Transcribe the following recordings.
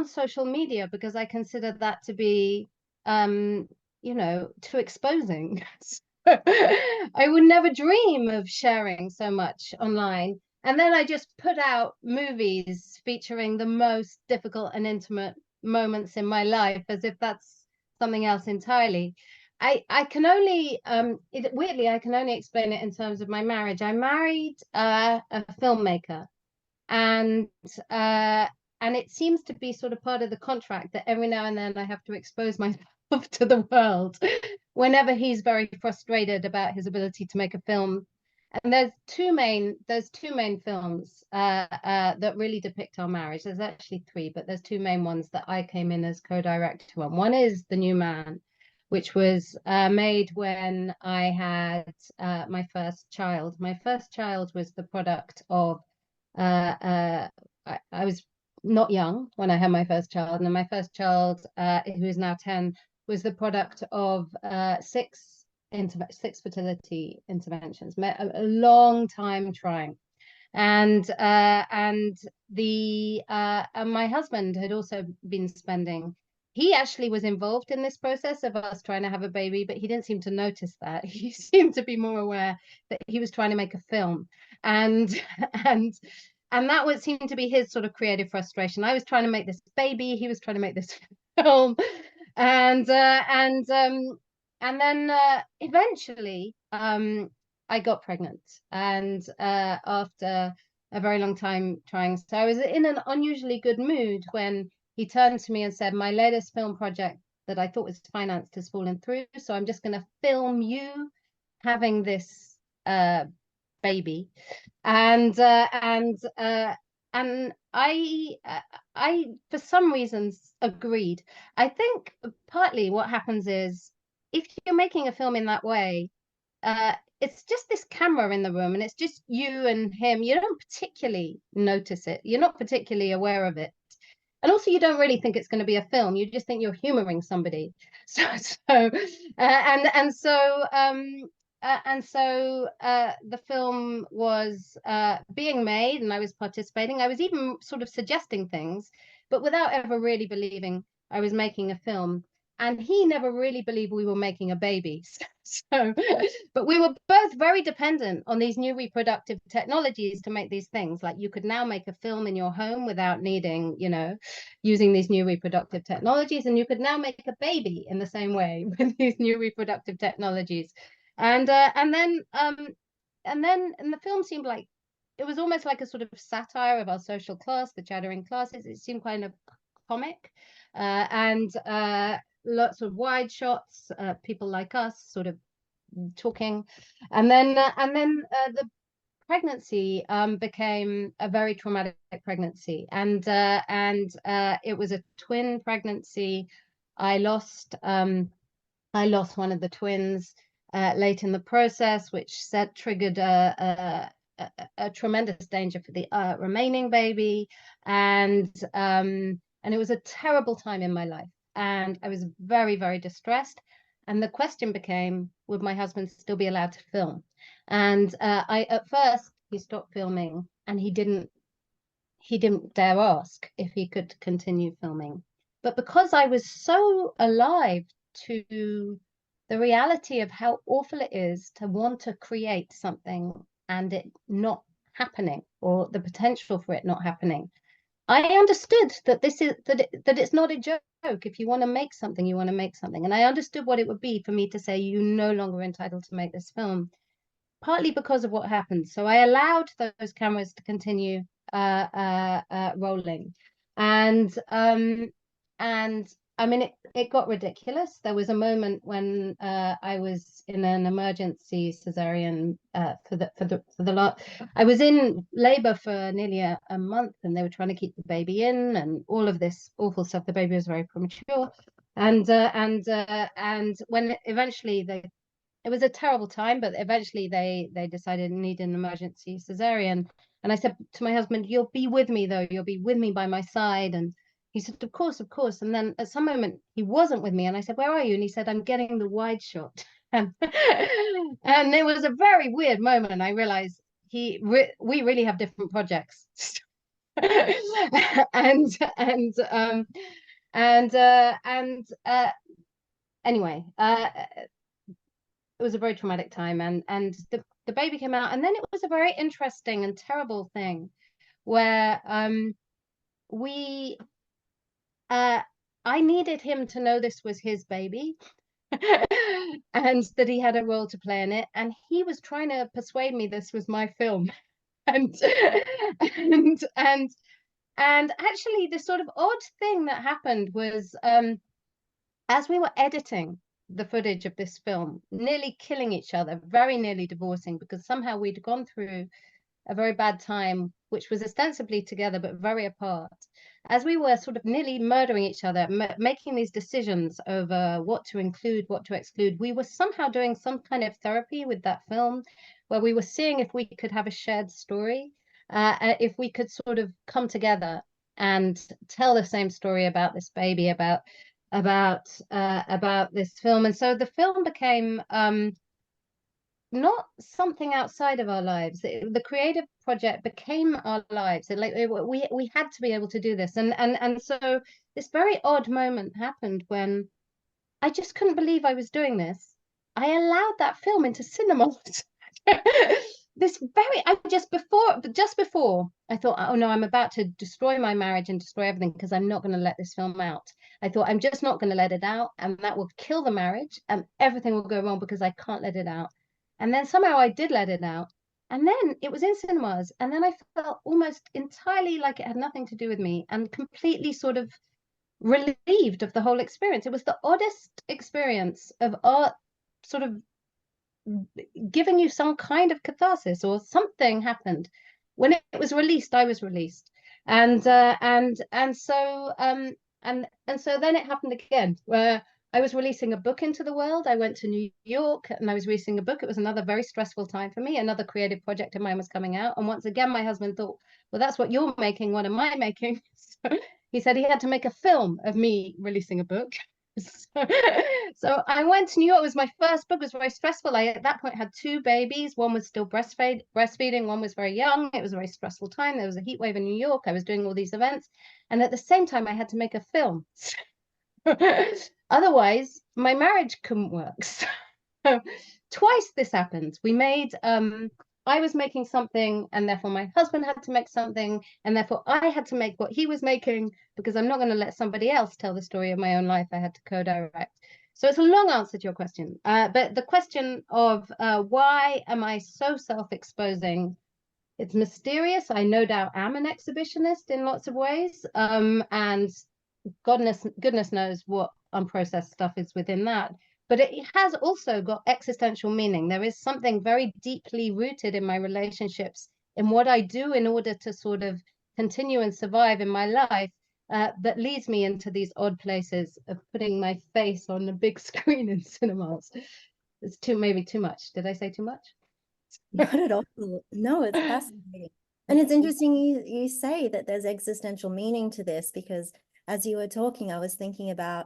on social media because I consider that to be, too exposing. I would never dream of sharing so much online. And then I just put out movies featuring the most difficult and intimate moments in my life, as if that's something else entirely. I can only weirdly I can only explain it in terms of my marriage. I married a filmmaker, and uh, and it seems to be sort of part of the contract that every now and then I have to expose myself to the world whenever he's very frustrated about his ability to make a film. And there's two main films that really depict our marriage. There's actually three, but there's two main ones that I came in as co-director on. One is The New Man, which was made when I had my first child. My first child was the product of I was not young when I had my first child, and my first child, who is now 10, was the product of six fertility interventions, a long time trying. And my husband had also been spending. He actually was involved in this process of us trying to have a baby, but he didn't seem to notice that. He seemed to be more aware that he was trying to make a film, and and and that would seem to be his sort of creative frustration. I was trying to make this baby, he was trying to make this film, and then eventually I got pregnant, and after a very long time trying. So I was in an unusually good mood when he turned to me and said, my latest film project that I thought was financed has fallen through, so I'm just going to film you having this baby. And I for some reasons agreed. I think partly what happens is, if you're making a film in that way, it's just this camera in the room and it's just you and him. You don't particularly notice it. You're not particularly aware of it. And also you don't really think it's going to be a film. You just think you're humoring somebody. The film was being made, and I was participating. I was even sort of suggesting things, but without ever really believing I was making a film. And he never really believed we were making a baby. But we were both very dependent on these new reproductive technologies to make these things. Like, you could now make a film in your home without needing, using these new reproductive technologies, and you could now make a baby in the same way with these new reproductive technologies. And then the film seemed like it was almost like a sort of satire of our social class, the chattering classes. It seemed kind of comic, and lots of wide shots, people like us sort of talking, and then the pregnancy became a very traumatic pregnancy, and it was a twin pregnancy. I lost one of the twins late in the process, which triggered a tremendous danger for the remaining baby, and it was a terrible time in my life, and I was very, very distressed. And the question became, would my husband still be allowed to film? And at first he stopped filming, and he didn't dare ask if he could continue filming. But because I was so alive to the reality of how awful it is to want to create something and it not happening, or the potential for it not happening, I understood that it's not a joke. If you want to make something, you want to make something. And I understood what it would be for me to say, you're no longer entitled to make this film, partly because of what happened. So I allowed those cameras to continue rolling. And I mean, it got ridiculous. There was a moment when I was in an emergency cesarean I was in labor for nearly a month, and they were trying to keep the baby in, and all of this awful stuff. The baby was very premature, and when eventually it was a terrible time, but eventually they decided to need an emergency cesarean. And I said to my husband, "You'll be with me, though. You'll be with me by my side." And he said, of course, of course. And then at some moment he wasn't with me, and I said, "Where are you?" And he said, "I'm getting the wide shot." And it was a very weird moment, and I realized we really have different projects. and anyway, it was a very traumatic time, and the baby came out, and then it was a very interesting and terrible thing where we I needed him to know this was his baby and that he had a role to play in it, and he was trying to persuade me this was my film. and and and actually the sort of odd thing that happened was as we were editing the footage of this film, nearly killing each other, very nearly divorcing, because somehow we'd gone through a very bad time, which was ostensibly together but very apart. As we were sort of nearly murdering each other, making these decisions over what to include, what to exclude, we were somehow doing some kind of therapy with that film, where we were seeing if we could have a shared story, if we could sort of come together and tell the same story about this baby, about this film. And so the film became not something outside of our lives. The creative project became our lives. We had to be able to do this, and so this very odd moment happened when I just couldn't believe I was doing this. I allowed that film into cinemas. This very I just before I thought, oh no, I'm about to destroy my marriage and destroy everything because I'm not going to let this film out. I thought I'm just not going to let it out, and that will kill the marriage and everything will go wrong because I can't let it out. And then somehow I did let it out, and then it was in cinemas, and then I felt almost entirely like it had nothing to do with me and completely sort of relieved of the whole experience. It was the oddest experience of art sort of giving you some kind of catharsis, or something happened when it was released. I was released, and so then it happened again where I was releasing a book into the world. I went to New York and I was releasing a book. It was another very stressful time for me. Another creative project of mine was coming out, and once again my husband thought, well, that's what you're making, what am I making? So he said he had to make a film of me releasing a book. So I went to New York. It was my first book. It was very stressful. I at that point had two babies. One was still breastfeeding. One was very young. It was a very stressful time. There was a heat wave in New York. I was doing all these events, and at the same time, I had to make a film. Otherwise, my marriage couldn't work. So twice this happened. I was making something, and therefore my husband had to make something, and therefore I had to make what he was making, because I'm not going to let somebody else tell the story of my own life. I had to co-direct. So it's a long answer to your question. But the question of why am I so self-exposing? It's mysterious. I no doubt am an exhibitionist in lots of ways. And goodness knows what unprocessed stuff is within that. But it has also got existential meaning. There is something very deeply rooted in my relationships, in what I do in order to sort of continue and survive in my life, that leads me into these odd places of putting my face on the big screen in cinemas. It's maybe too much. Did I say too much? Not at all. No, it's fascinating. And it's interesting you say that there's existential meaning to this, because as you were talking, I was thinking about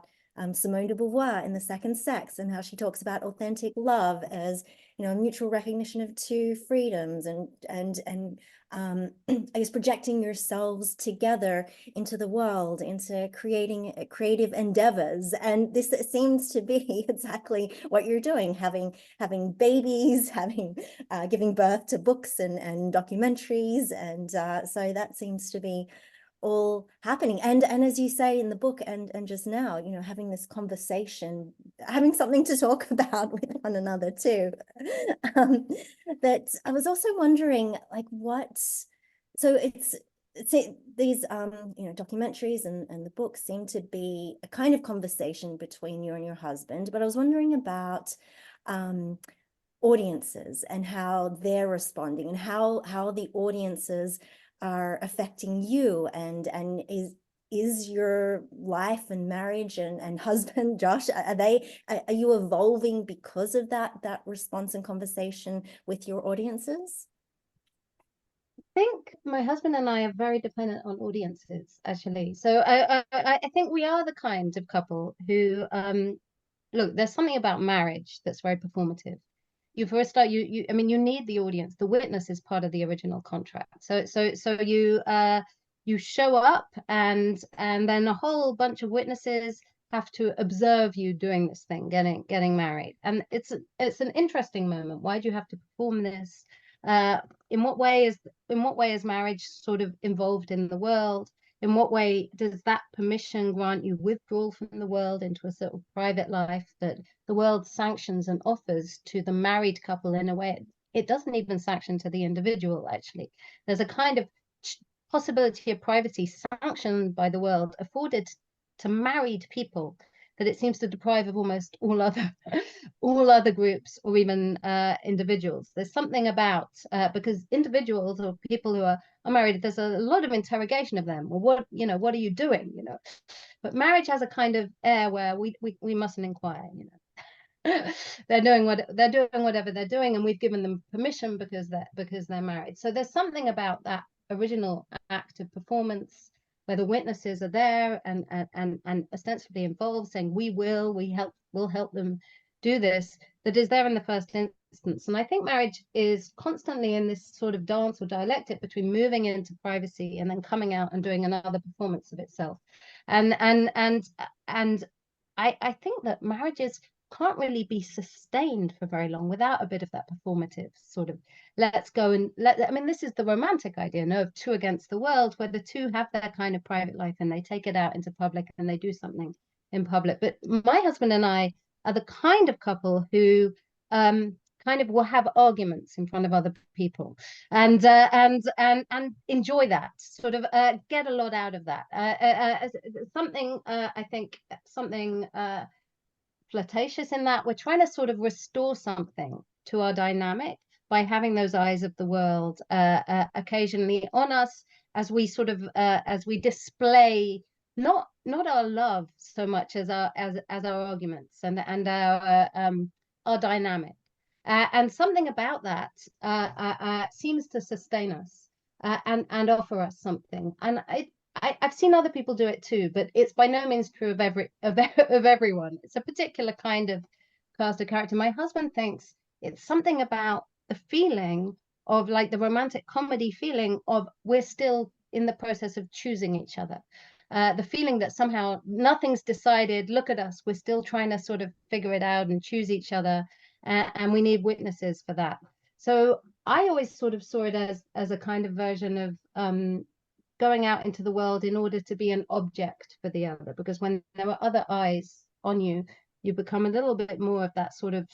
Simone de Beauvoir in The Second Sex, and how she talks about authentic love as, you know, mutual recognition of two freedoms, and I guess projecting yourselves together into the world, into creating creative endeavors. And this seems to be exactly what you're doing, having babies, giving birth to books and documentaries, and so that seems to be all happening. And as you say in the book, and just now, you know, having this conversation, having something to talk about with one another too. But I was also wondering, like, so it's these you know, documentaries and the books seem to be a kind of conversation between you and your husband, but I was wondering about audiences and how they're responding, and how the audiences are affecting you, and is your life and marriage and husband Josh, are you evolving because of that response and conversation with your audiences? I think my husband and I are very dependent on audiences, actually. So I think we are the kind of couple who look, there's something about marriage that's very performative. You first start, I mean, you need the audience. The witness is part of the original contract. So you you show up, and then a whole bunch of witnesses have to observe you doing this thing, getting married. And it's an interesting moment. Why do you have to perform this? In what way is marriage sort of involved in the world? In what way does that permission grant you withdrawal from the world into a sort of private life that the world sanctions and offers to the married couple in a way it doesn't even sanction to the individual? Actually, there's a kind of possibility of privacy sanctioned by the world afforded to married people that it seems to deprive of almost all other groups or even individuals. There's something about because individuals or people who are married, there's a lot of interrogation of them. Well, what are you doing? But marriage has a kind of air where we mustn't inquire. They're doing whatever they're doing, and we've given them permission because they're married. So there's something about that original act of performance where the witnesses are there and ostensibly involved, saying we'll help them do this, that is there in the first instance. And I think marriage is constantly in this sort of dance or dialectic between moving into privacy and then coming out and doing another performance of itself. And I think that marriages can't really be sustained for very long without a bit of that performative sort of let's go and I mean, this is the romantic idea, of two against the world, where the two have their kind of private life and they take it out into public and they do something in public. But my husband and I are the kind of couple who kind of will have arguments in front of other people and enjoy that sort of get a lot out of that. I think something flirtatious in that we're trying to sort of restore something to our dynamic by having those eyes of the world occasionally on us as we sort of as we display not our love so much as our arguments and our dynamic. And something about that seems to sustain us and offer us something. And I've seen other people do it too, but it's by no means true of everyone. It's a particular kind of cast of character. My husband thinks it's something about the feeling of, like, the romantic comedy feeling of we're still in the process of choosing each other. The feeling that somehow nothing's decided, look at us, we're still trying to sort of figure it out and choose each other, and we need witnesses for that. So I always sort of saw it as a kind of version of going out into the world in order to be an object for the other, because when there are other eyes on you, you become a little bit more of that sort of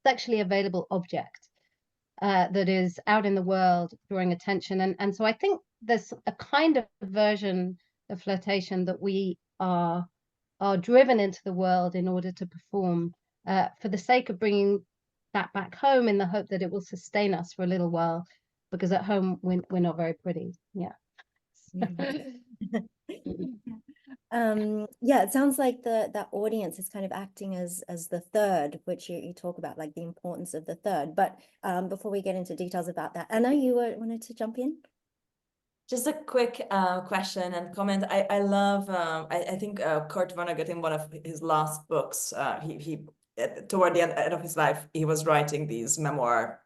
sexually available object that is out in the world drawing attention. And so I think there's a kind of version of flirtation that we are driven into the world in order to perform for the sake of bringing that back home, in the hope that it will sustain us for a little while, because at home we're not very pretty. Yeah. Yeah, it sounds like that audience is kind of acting as the third, which you talk about, like the importance of the third. But before we get into details about that, Anna, you wanted to jump in? Just a quick question and comment. I love, I think Kurt Vonnegut, in one of his last books, he toward the end of his life, he was writing these memoir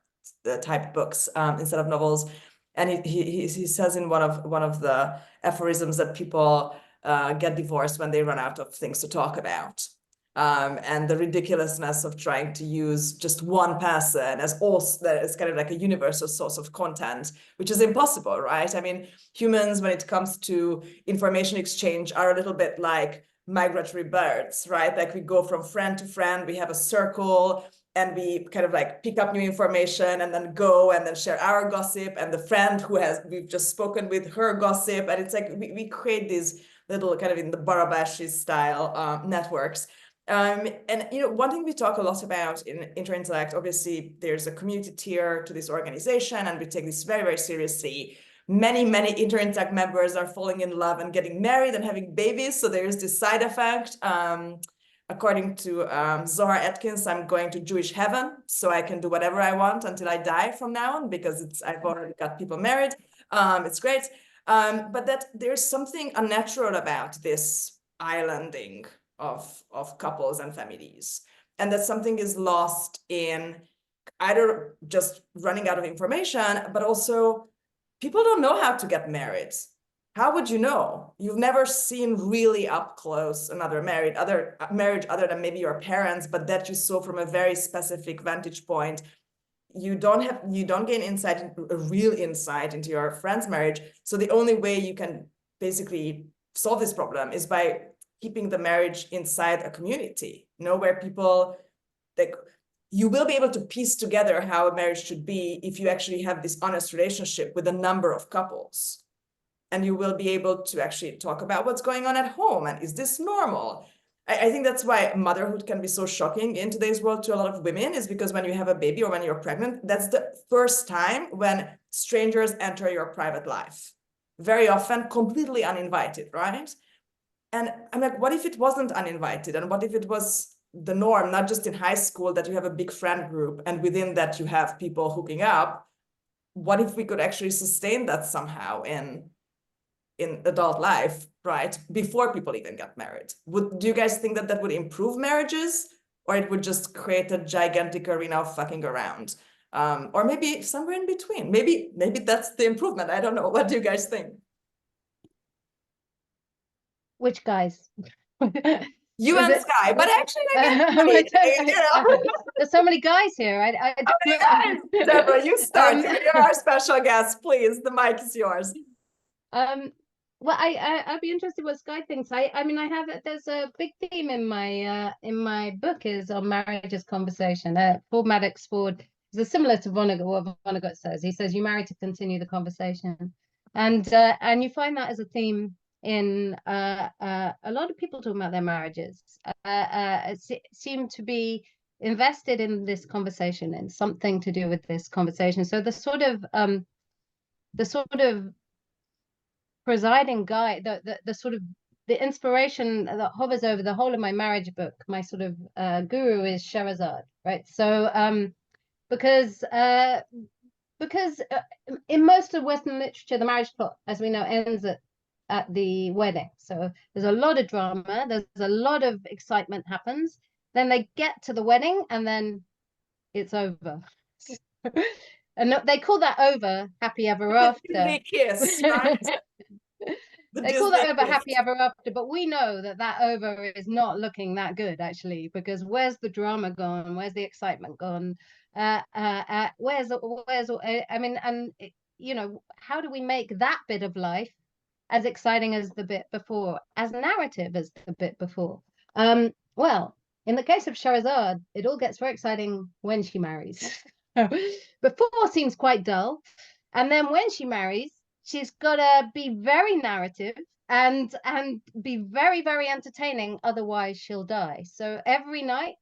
type books instead of novels. And he says in one of the aphorisms that people get divorced when they run out of things to talk about. And the ridiculousness of trying to use just one person as kind of like a universal source of content, which is impossible, right? I mean, humans, when it comes to information exchange, are a little bit like migratory birds, right? Like we go from friend to friend, we have a circle, and we kind of like pick up new information and then go and then share our gossip, and the friend we've just spoken with, her gossip. And it's like we create these little kind of in the Barabashi style networks. And one thing we talk a lot about in Interintellect, obviously there's a community tier to this organization, and we take this very, very seriously. Many Interintellect members are falling in love and getting married and having babies. So there's this side effect. According to Zohar Atkins, I'm going to Jewish heaven, so I can do whatever I want until I die from now on, because I've already got people married. It's great. But that there's something unnatural about this islanding of couples and families, and that something is lost in either just running out of information, but also people don't know how to get married. how would you know? You've never seen really up close another marriage other than maybe your parents, but that you saw from a very specific vantage point. You don't gain insight, a real insight into your friend's marriage. So the only way you can basically solve this problem is by keeping the marriage inside a community, where people, like, you will be able to piece together how a marriage should be if you actually have this honest relationship with a number of couples. And you will be able to actually talk about what's going on at home, and is this normal? I think that's why motherhood can be so shocking in today's world to a lot of women, is because when you have a baby or when you're pregnant, that's the first time when strangers enter your private life. Very often completely uninvited, right? And I'm like, what if it wasn't uninvited? And what if it was the norm, not just in high school, that you have a big friend group and within that you have people hooking up? What if we could actually sustain that somehow in adult life, right? Before people even get married. Do you guys think that would improve marriages, or it would just create a gigantic arena of fucking around? Or maybe somewhere in between. Maybe that's the improvement. I don't know. What do you guys think? Which guys? You and Skye, but actually, there's so many guys here. I guys? Deborah, you start. You're our special guest, please. The mic is yours. Well, I'd be interested what Skye thinks. I mean, there's a big theme in my book is on marriage as conversation. Paul Maddox Ford is similar to Vonnegut. What Vonnegut says, he says you marry to continue the conversation, and you find that as a theme in a lot of people talking about their marriages. Seem to be invested in this conversation and something to do with this conversation. So the sort of presiding guy, the sort of the inspiration that hovers over the whole of my marriage book, my sort of guru is Scheherazade, right? So because in most of Western literature, the marriage plot, as we know, ends at the wedding. So there's a lot of drama, there's a lot of excitement happens, then they get to the wedding and then it's over. And they call that over happy ever after. Kiss, right? They call that over happy ever after, but we know that over is not looking that good, actually, because where's the drama gone? Where's the excitement gone? I mean, and how do we make that bit of life as exciting as the bit before, as narrative as the bit before? Well, in the case of Scheherazade, it all gets very exciting when she marries. Before seems quite dull, and then when she marries, she's got to be very narrative and be very, very entertaining. Otherwise, she'll die. So every night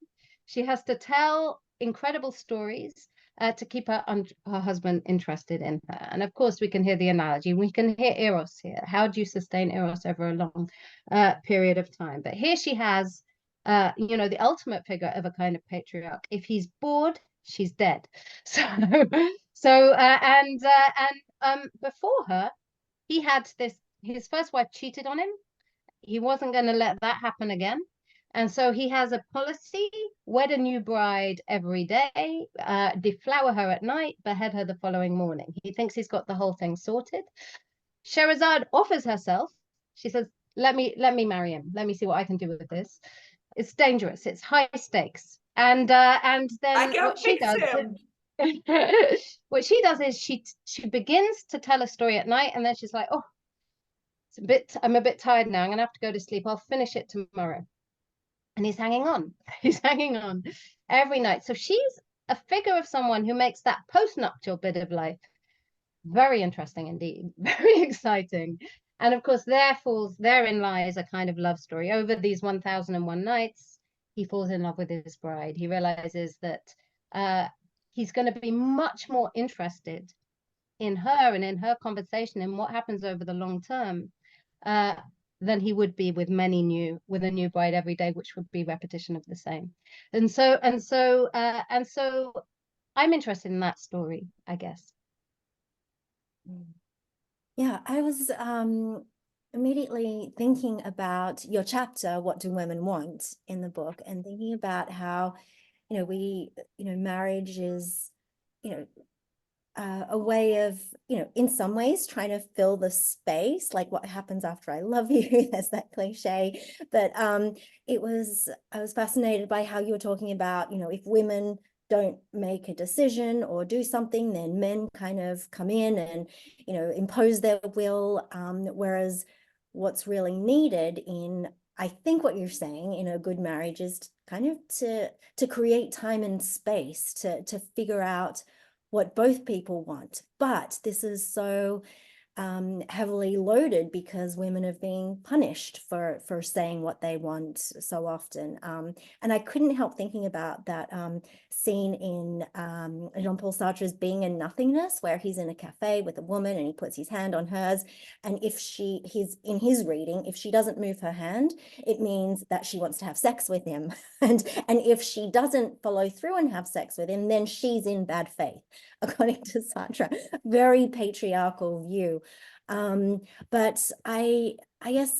she has to tell incredible stories to keep her husband interested in her. And of course, we can hear the analogy. We can hear Eros here. How do you sustain Eros over a long period of time? But here she has, the ultimate figure of a kind of patriarch. If he's bored, she's dead. So before her, he had his first wife cheated on him. He wasn't going to let that happen again. And so he has a policy: wed a new bride every day, deflower her at night, behead her the following morning. He thinks he's got the whole thing sorted. Scheherazade offers herself. She says, let me marry him. Let me see what I can do with this. It's dangerous. It's high stakes. And then what she does is she begins to tell a story at night, and then she's like, oh, I'm a bit tired now. I'm gonna have to go to sleep. I'll finish it tomorrow. And he's hanging on. He's hanging on every night. So she's a figure of someone who makes that post-nuptial bit of life very interesting indeed, very exciting. And of course, therein lies a kind of love story. Over these 1001 nights, he falls in love with his bride. He realizes that he's going to be much more interested in her and in her conversation and what happens over the long term than he would be with a new bride every day, which would be repetition of the same. And so I'm interested in that story, I guess. Yeah, I was immediately thinking about your chapter, What Do Women Want, in the book, and thinking about how, marriage is, a way of, in some ways trying to fill the space, like what happens after I love you, there's that cliche. But I was fascinated by how you were talking about, if women don't make a decision or do something, then men kind of come in and, impose their will. Whereas what's really needed in, I think what you're saying in a good marriage is kind of to create time and space to figure out what both people want. But this is so heavily loaded because women have been punished for saying what they want so often. And I couldn't help thinking about that scene in Jean-Paul Sartre's Being and Nothingness, where he's in a cafe with a woman and he puts his hand on hers. And if in his reading, if she doesn't move her hand, it means that she wants to have sex with him. And if she doesn't follow through and have sex with him, then she's in bad faith, according to Sartre. Very patriarchal view. But I guess,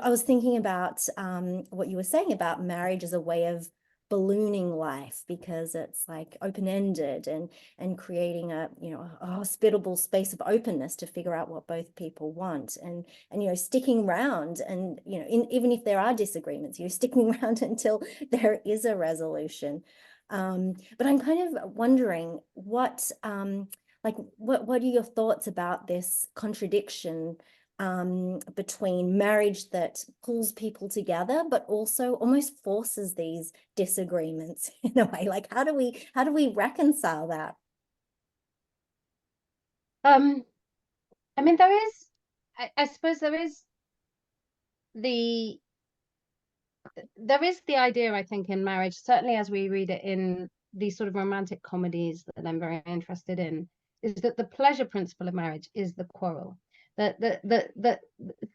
I was thinking about what you were saying about marriage as a way of ballooning life, because it's like open-ended and creating a hospitable space of openness to figure out what both people want, and sticking around, and even if there are disagreements, sticking around until there is a resolution. But I'm kind of wondering what are your thoughts about this contradiction between marriage that pulls people together, but also almost forces these disagreements in a way? Like, how do we reconcile that? I mean, I suppose there is the idea, I think, in marriage, certainly as we read it in these sort of romantic comedies that I'm very interested in, is that the pleasure principle of marriage is the quarrel. That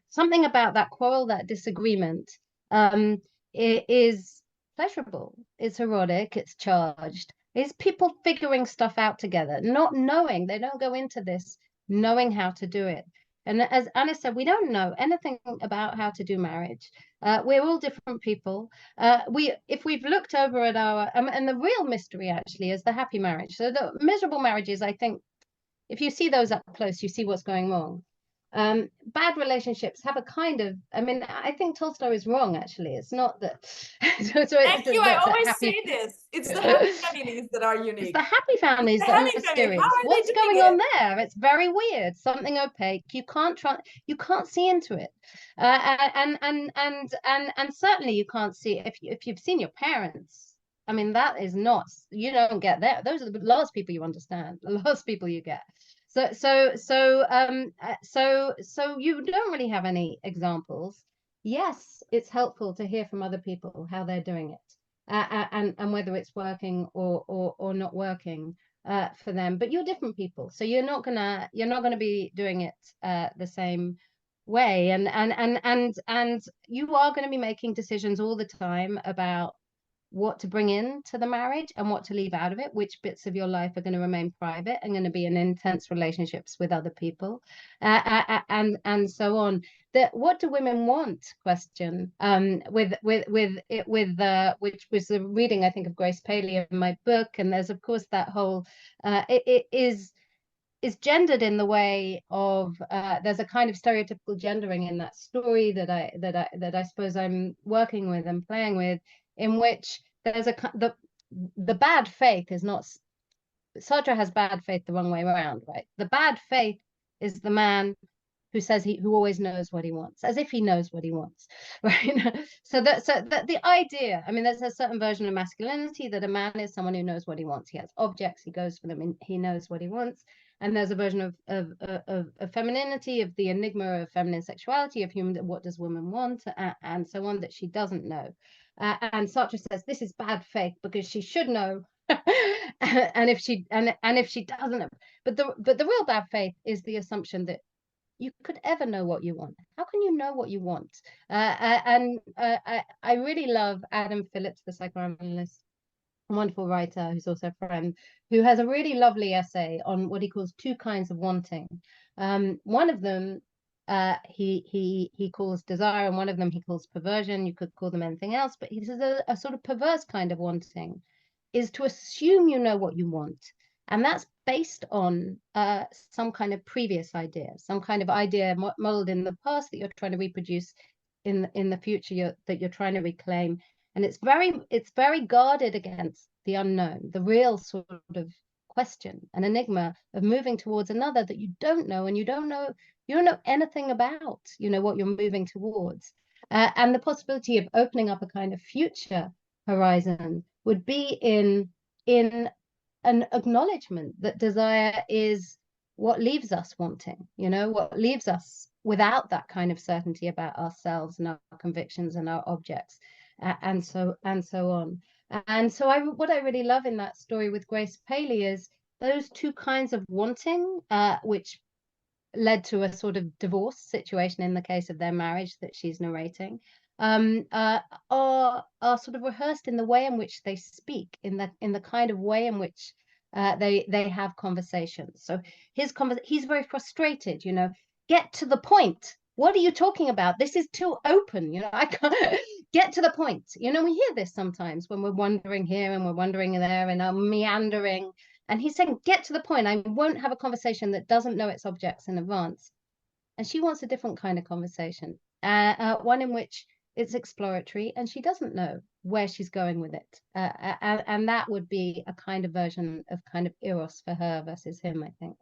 something about that quarrel, that disagreement, it is pleasurable. It's erotic. It's charged. It's people figuring stuff out together, not knowing. They don't go into this knowing how to do it. And as Anna said, we don't know anything about how to do marriage. We're all different people. If we've looked over at our, and the real mystery actually is the happy marriage. So the miserable marriages, I think, if you see those up close, you see what's going wrong. Bad relationships have a kind of, I think Tolstoy is wrong, actually. It's not that. Thank you. I always say this. It's the happy families that are unique. It's the happy families that are mysterious. What's going on there? It's very weird. Something opaque. You can't see into it. And certainly you can't see if you've seen your parents. That is not, you don't get that. Those are the last people you understand, the last people you get. So you don't really have any examples. Yes, it's helpful to hear from other people how they're doing it, and whether it's working or not working for them. But you're different people, so you're not gonna be doing it the same way, and you are going to be making decisions all the time about what to bring into the marriage and what to leave out of it, which bits of your life are going to remain private and going to be in intense relationships with other people, and so on. What do women want question, which was the reading, I think, of Grace Paley in my book. And there's, of course, that whole it is gendered in the way of there's a kind of stereotypical gendering in that story that I suppose I'm working with and playing with, in which there's the bad faith is not, Sartre has bad faith the wrong way around, right? The bad faith is the man who says who always knows what he wants, as if he knows what he wants, right? So that the idea, there's a certain version of masculinity that a man is someone who knows what he wants. He has objects, he goes for them, and he knows what he wants. And there's a version of femininity, of the enigma of feminine sexuality, of human, what does woman want, and so on, that she doesn't know. And Sartre says this is bad faith because she should know, and if she doesn't know, but the real bad faith is the assumption that you could ever know what you want. How can you know what you want? I really love Adam Phillips, the psychoanalyst, a wonderful writer who's also a friend, who has a really lovely essay on what he calls two kinds of wanting. One of them he calls desire, and one of them he calls perversion. You could call them anything else, but he says a sort of perverse kind of wanting is to assume you know what you want, And that's based on some kind of previous idea, some kind of idea modeled in the past that you're trying to reproduce in the future, that you're trying to reclaim. And it's very guarded against the unknown, the real sort of question, an enigma of moving towards another that you don't know, and you don't know anything about, what you're moving towards. And the possibility of opening up a kind of future horizon would be in an acknowledgement that desire is what leaves us wanting, what leaves us without that kind of certainty about ourselves and our convictions and our objects, and so on. And so what I really love in that story with Grace Paley is those two kinds of wanting, which led to a sort of divorce situation in the case of their marriage that she's narrating, are sort of rehearsed in the way in which they speak, in the kind of way in which they have conversations. So he's very frustrated, get to the point. What are you talking about? This is too open, I can't get to the point. We hear this sometimes when we're wandering here and we're wandering there and are meandering. And he's saying, get to the point. I won't have a conversation that doesn't know its objects in advance. And she wants a different kind of conversation, one in which it's exploratory and she doesn't know where she's going with it. And that would be a kind of version of kind of Eros for her versus him, I think.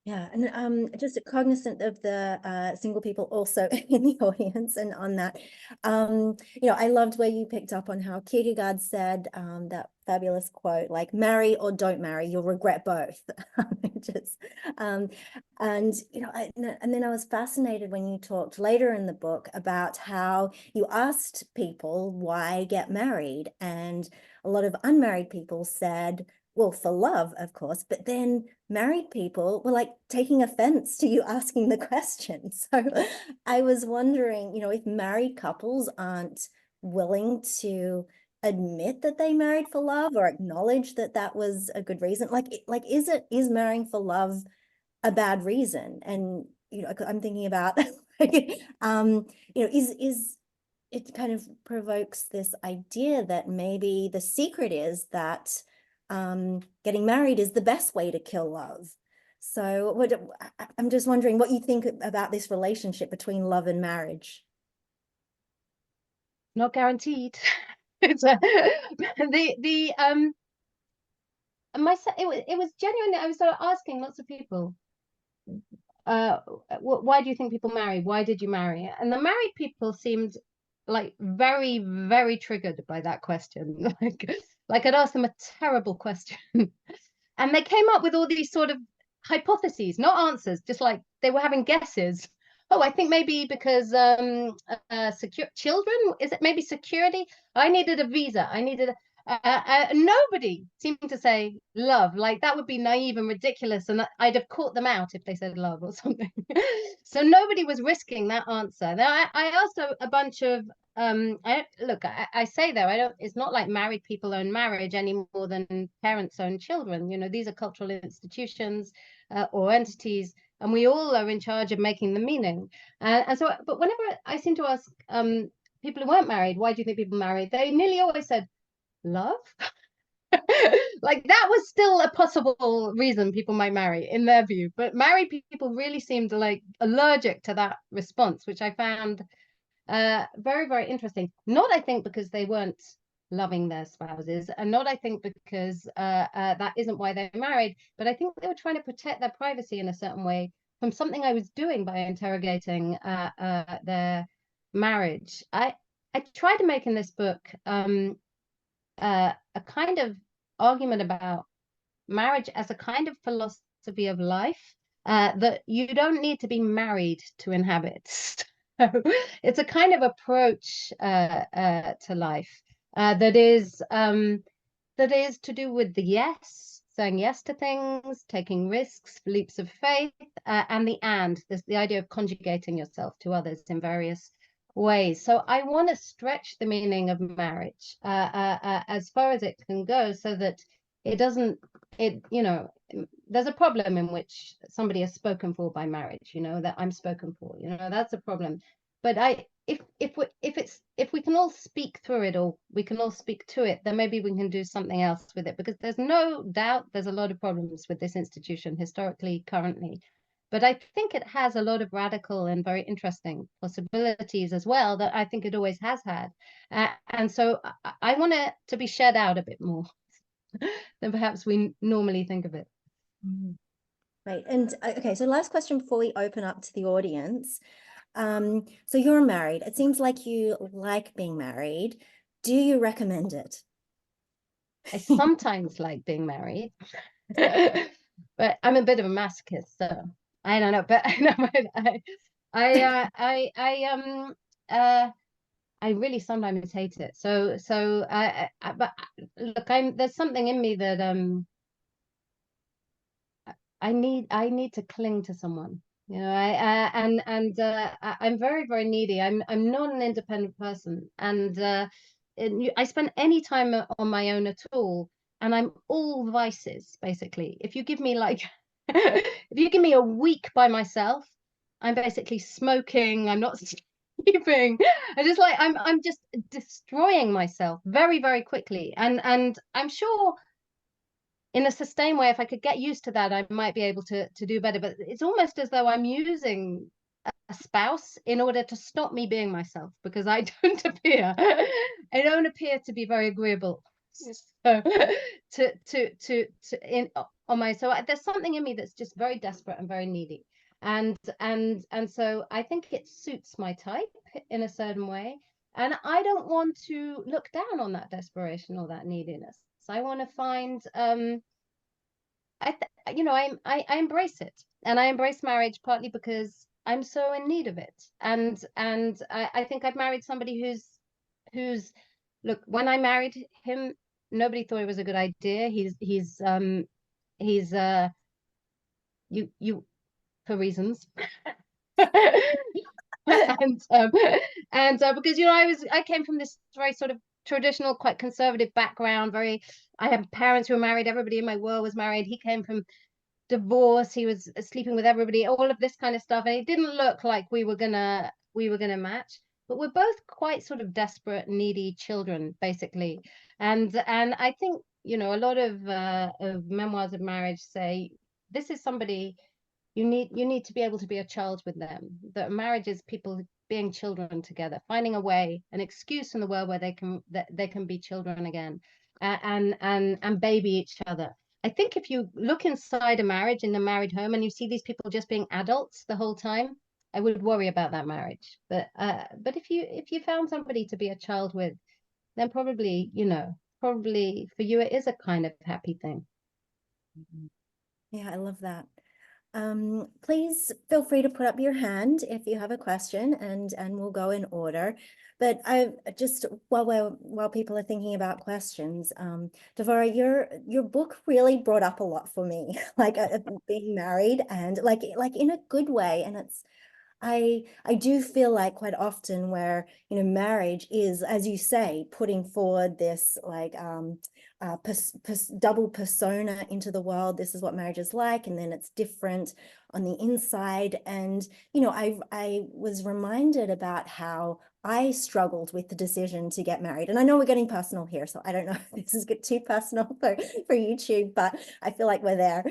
Yeah, and just cognizant of the single people also in the audience, and on that, I loved where you picked up on how Kierkegaard said that fabulous quote, like, marry or don't marry, you'll regret both. And then I was fascinated when you talked later in the book about how you asked people why get married, and a lot of unmarried people said, well, for love, of course, but then married people were like taking offense to you asking the question. So I was wondering, if married couples aren't willing to admit that they married for love or acknowledge that that was a good reason, is marrying for love a bad reason? And, I'm thinking about, is it kind of provokes this idea that maybe the secret is that getting married is the best way to kill love. So I'm just wondering what you think about this relationship between love and marriage. Not guaranteed. It was genuinely, I was sort of asking lots of people, why do you think people marry? Why did you marry? And the married people seemed like very, very triggered by that question. Like I'd asked them a terrible question. And they came up with all these sort of hypotheses, not answers, just like they were having guesses. Oh, I think maybe because secure children, is it maybe security? I needed a visa. I needed nobody seemed to say love. Like that would be naive and ridiculous, and I'd have caught them out if they said love or something. So nobody was risking that answer. Now I asked a bunch of I say there, it's not like married people own marriage any more than parents own children. These are cultural institutions or entities, and we all are in charge of making the meaning. And so, but whenever I seem to ask people who weren't married, why do you think people marry? They nearly always said, love. Like that was still a possible reason people might marry in their view, but married people really seemed like allergic to that response, which I found very, very interesting. Not, I think, because they weren't loving their spouses, and not, I think, because that isn't why they're married, but I think they were trying to protect their privacy in a certain way from something I was doing by interrogating their marriage. I tried to make in this book a kind of argument about marriage as a kind of philosophy of life that you don't need to be married to inhabit. So it's a kind of approach to life that is to do with the yes, saying yes to things, taking risks, leaps of faith, and there's the idea of conjugating yourself to others in various ways. So I want to stretch the meaning of marriage as far as it can go, so that it doesn't, there's a problem in which somebody is spoken for by marriage, that I'm spoken for, that's a problem. But if if we can all speak through it, or we can all speak to it, then maybe we can do something else with it, because there's no doubt there's a lot of problems with this institution historically, currently. But I think it has a lot of radical and very interesting possibilities as well, that I think it always has had. And so I want it to be shared out a bit more than perhaps we normally think of it. Right. And okay, so last question before we open up to the audience. So you're married. It seems like you like being married. Do you recommend it? I sometimes like being married, but I'm a bit of a masochist, so I don't know. But I really sometimes hate it. But look, there's something in me that I need to cling to someone. You know, I'm very, very needy. I'm not an independent person, and I spend any time on my own at all, and I'm all vices basically. If you give me like, if you give me a week by myself, I'm basically smoking. I'm not sleeping. I'm just destroying myself very, very quickly, and I'm sure in a sustained way, if I could get used to that, I might be able to do better. But it's almost as though I'm using a spouse in order to stop me being myself, because I don't appear to be very agreeable. So there's something in me that's just very desperate and very needy, and so I think it suits my type in a certain way, and I don't want to look down on that desperation or that neediness. I want to find I embrace it, and I embrace marriage partly because I'm so in need of it, and I think I've married somebody who's look, when I married him, nobody thought it was a good idea. He's you for reasons. And because I came from this very sort of traditional, quite conservative background. I had parents who were married. Everybody in my world was married. He came from divorce. He was sleeping with everybody. All of this kind of stuff, and it didn't look like we were gonna match. But we're both quite sort of desperate, needy children, basically. And I think a lot of memoirs of marriage say this is somebody you need to be able to be a child with them. That marriage is people being children together, finding a way, an excuse in the world where they can be children again, and baby each other. I think if you look inside a marriage, in the married home, and you see these people just being adults the whole time, I would worry about that marriage. But if you found somebody to be a child with, then probably for you it is a kind of happy thing. Yeah, I love that. Please feel free to put up your hand if you have a question, and we'll go in order. But I just while people are thinking about questions, Devorah, your book really brought up a lot for me, like being married, and like in a good way. And it's I do feel like quite often where marriage is, as you say, putting forward this like double persona into the world. This is what marriage is like, and then it's different on the inside. And I was reminded about how I struggled with the decision to get married. And I know we're getting personal here, so I don't know if this is too personal for YouTube, but I feel like we're there.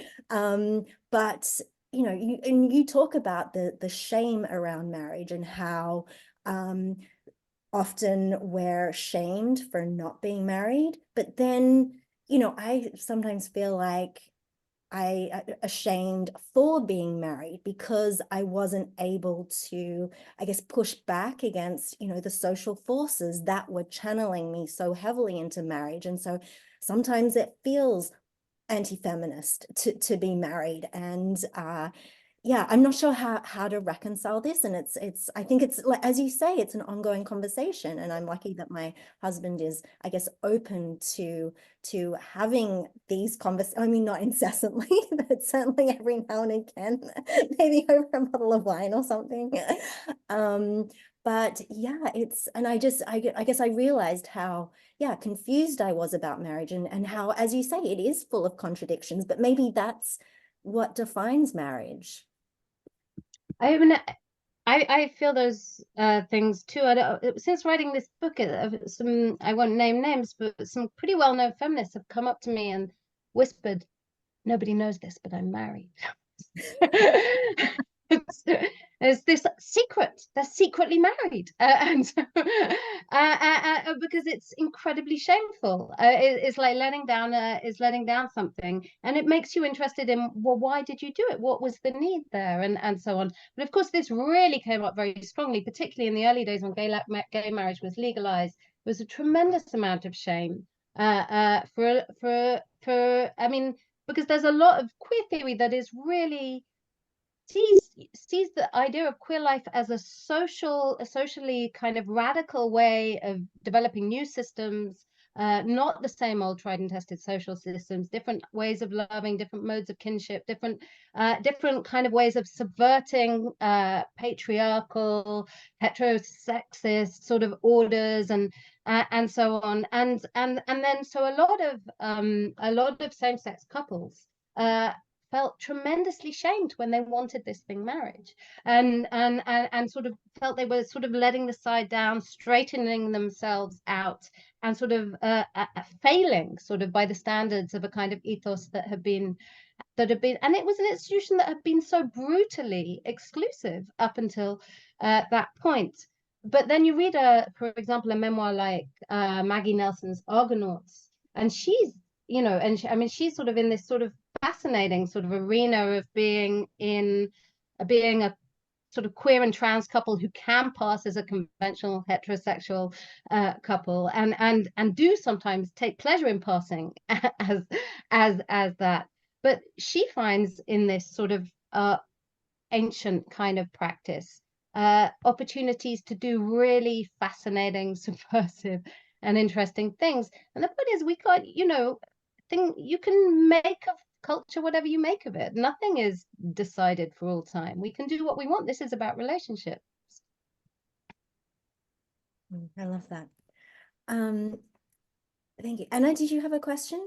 But you talk about the shame around marriage, and how often we're shamed for not being married. But then, I sometimes feel like I ashamed for being married because I wasn't able to, I guess, push back against, the social forces that were channeling me so heavily into marriage. And so sometimes it feels anti-feminist to be married. And yeah, I'm not sure how to reconcile this. And I think it's like, as you say, it's an ongoing conversation. And I'm lucky that my husband is, I guess, open to having these conversations. I mean, not incessantly, but certainly every now and again, maybe over a bottle of wine or something. But yeah, and I guess I realized how, yeah, confused I was about marriage, and how, as you say, it is full of contradictions, but maybe that's what defines marriage. I mean, I feel those things too. Since writing this book, some, I won't name names, but some pretty well-known feminists have come up to me and whispered, "Nobody knows this, but I'm married." It's this secret. They're secretly married, and because it's incredibly shameful. It's like letting down something, and it makes you interested in, well, why did you do it? What was the need there, and so on. But of course, this really came up very strongly, particularly in the early days when gay marriage was legalized. There was a tremendous amount of shame I mean, because there's a lot of queer theory that is really sees the idea of queer life as a socially kind of radical way of developing new systems, not the same old tried and tested social systems, different ways of loving, different modes of kinship, different kind of ways of subverting patriarchal, heterosexist sort of orders and so on, and then so a lot of same-sex couples felt tremendously shamed when they wanted this thing, marriage, and sort of felt they were sort of letting the side down, straightening themselves out, and sort of failing sort of by the standards of a kind of ethos that had been, and it was an institution that had been so brutally exclusive up until that point. But then you read for example, a memoir like Maggie Nelson's Argonauts, and she's, you know, and I mean, she's sort of in this sort of fascinating sort of arena of being a sort of queer and trans couple who can pass as a conventional heterosexual couple, and do sometimes take pleasure in passing as that. But she finds in this sort of ancient kind of practice opportunities to do really fascinating, subversive, and interesting things. And the point is, we got, you know, you can make of culture whatever you make of it. Nothing is decided for all time. We can do what we want. This is about relationships. I love that. Thank you. Anna, did you have a question?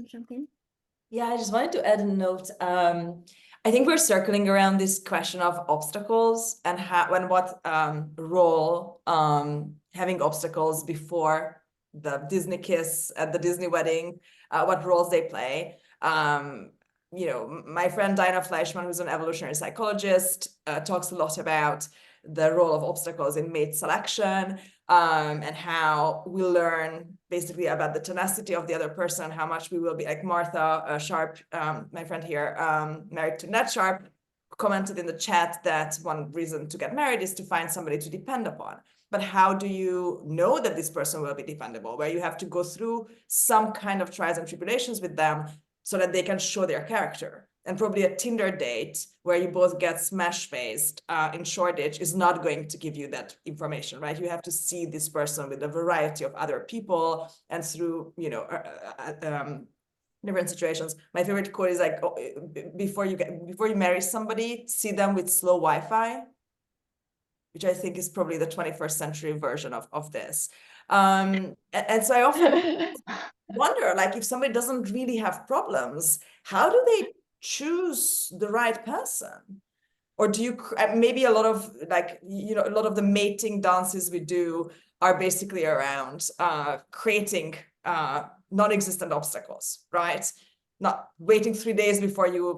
Jump in. Yeah, I just wanted to add a note. I think we're circling around this question of obstacles and what role having obstacles before the Disney kiss at the Disney wedding, what roles they play. You know, my friend Diana Fleischman, who's an evolutionary psychologist, talks a lot about the role of obstacles in mate selection, and how we learn basically about the tenacity of the other person, how much we will be like Martha Sharp, my friend here, married to Ned Sharp, commented in the chat that one reason to get married is to find somebody to depend upon. But how do you know that this person will be dependable? Where you have to go through some kind of trials and tribulations with them so that they can show their character. And probably a Tinder date where you both get smash-faced in Shoreditch is not going to give you that information, right? You have to see this person with a variety of other people and through, you know, different situations. My favorite quote is like, oh, before you marry somebody, see them with slow Wi-Fi, which I think is probably the 21st century version of this. And so I often wonder, like, if somebody doesn't really have problems, how do they choose the right person? Or do you, maybe a lot of, like, you know, a lot of the mating dances we do are basically around creating non-existent obstacles, right? Not waiting 3 days before you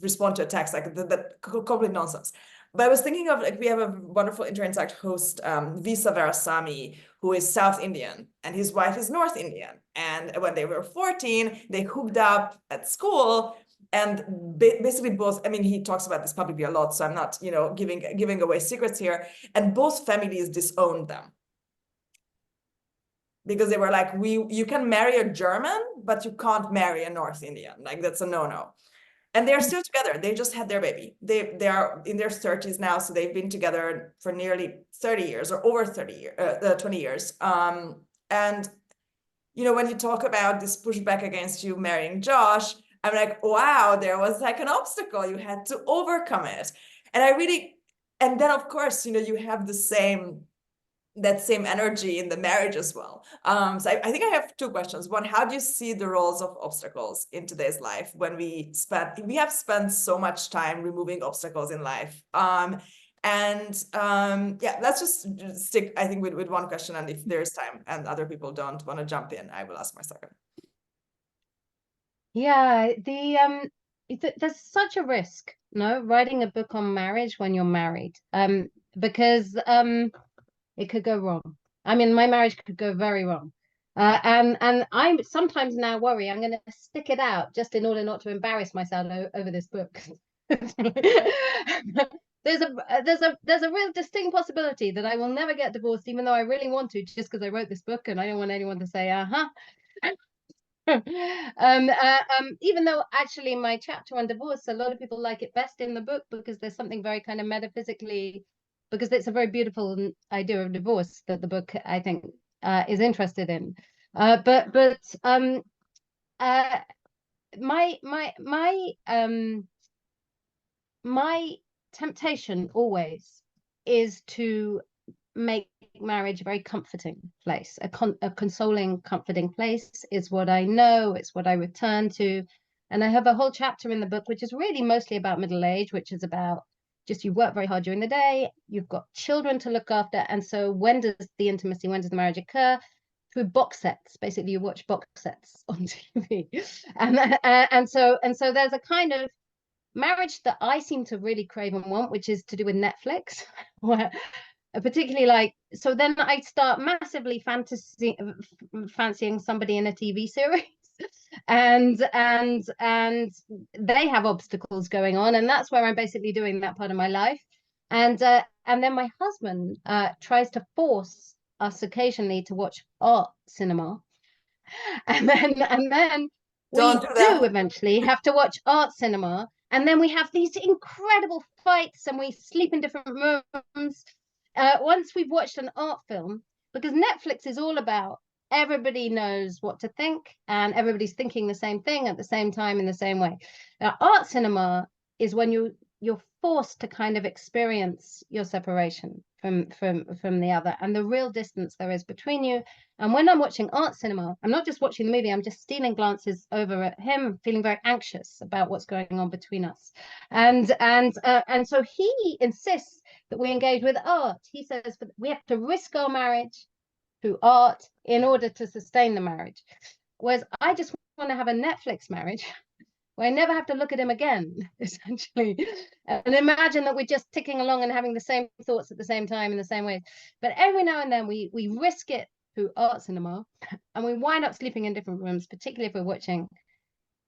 respond to a text, like that complete nonsense. But I was thinking of, like, we have a wonderful Interintellect host, Visa Varasamy, who is South Indian, and his wife is North Indian. And when they were 14, they hooked up at school, and basically both, I mean, he talks about this publicly a lot, so I'm not, you know, giving away secrets here. And both families disowned them, because they were like, you can marry a German, but you can't marry a North Indian. Like, that's a no-no. And they're still together. They just had their baby. They are in their 30s now, so they've been together for nearly 30 years or over 20 years. And, you know, when you talk about this pushback against you marrying Josh, I'm like, wow, there was like an obstacle. You had to overcome it. And then of course, you know, you have that same energy in the marriage as well. So I think I have two questions. One, how do you see the roles of obstacles in today's life when we have spent so much time removing obstacles in life? And yeah, let's just stick, I think, with one question, and if there's time and other people don't want to jump in, I will ask my second. Yeah, there's such a risk, no, writing a book on marriage when you're married, because it could go wrong. I mean, my marriage could go very wrong. And I sometimes now worry I'm going to stick it out just in order not to embarrass myself over this book. There's a real distinct possibility that I will never get divorced, even though I really want to, just because I wrote this book and I don't want anyone to say, even though actually my chapter on divorce, a lot of people like it best in the book because there's something very kind of metaphysically, because it's a very beautiful idea of divorce that the book, I think, is interested in. But my temptation always is to make marriage a very comforting place. A consoling, comforting place is what I know, it's what I return to. And I have a whole chapter in the book which is really mostly about middle age, which is about just you work very hard during the day, you've got children to look after, and so when does the intimacy, when does the marriage occur? Through box sets. Basically you watch box sets on TV. And so there's a kind of marriage that I seem to really crave and want, which is to do with Netflix, where particularly like, so then I start massively fancying somebody in a TV series and they have obstacles going on, and that's where I'm basically doing that part of my life. And then my husband tries to force us occasionally to watch art cinema, and then we do eventually have to watch art cinema, and then we have these incredible fights and we sleep in different rooms once we've watched an art film, because Netflix is all about everybody knows what to think and everybody's thinking the same thing at the same time in the same way. Now, art cinema is when you're forced to kind of experience your separation from the other and the real distance there is between you. And when I'm watching art cinema, I'm not just watching the movie, I'm just stealing glances over at him, feeling very anxious about what's going on between us. And so he insists that we engage with art. He says we have to risk our marriage through art in order to sustain the marriage. Whereas I just want to have a Netflix marriage where I never have to look at him again, essentially. And imagine that we're just ticking along and having the same thoughts at the same time in the same ways. But every now and then we risk it through art cinema, and we wind up sleeping in different rooms, particularly if we're watching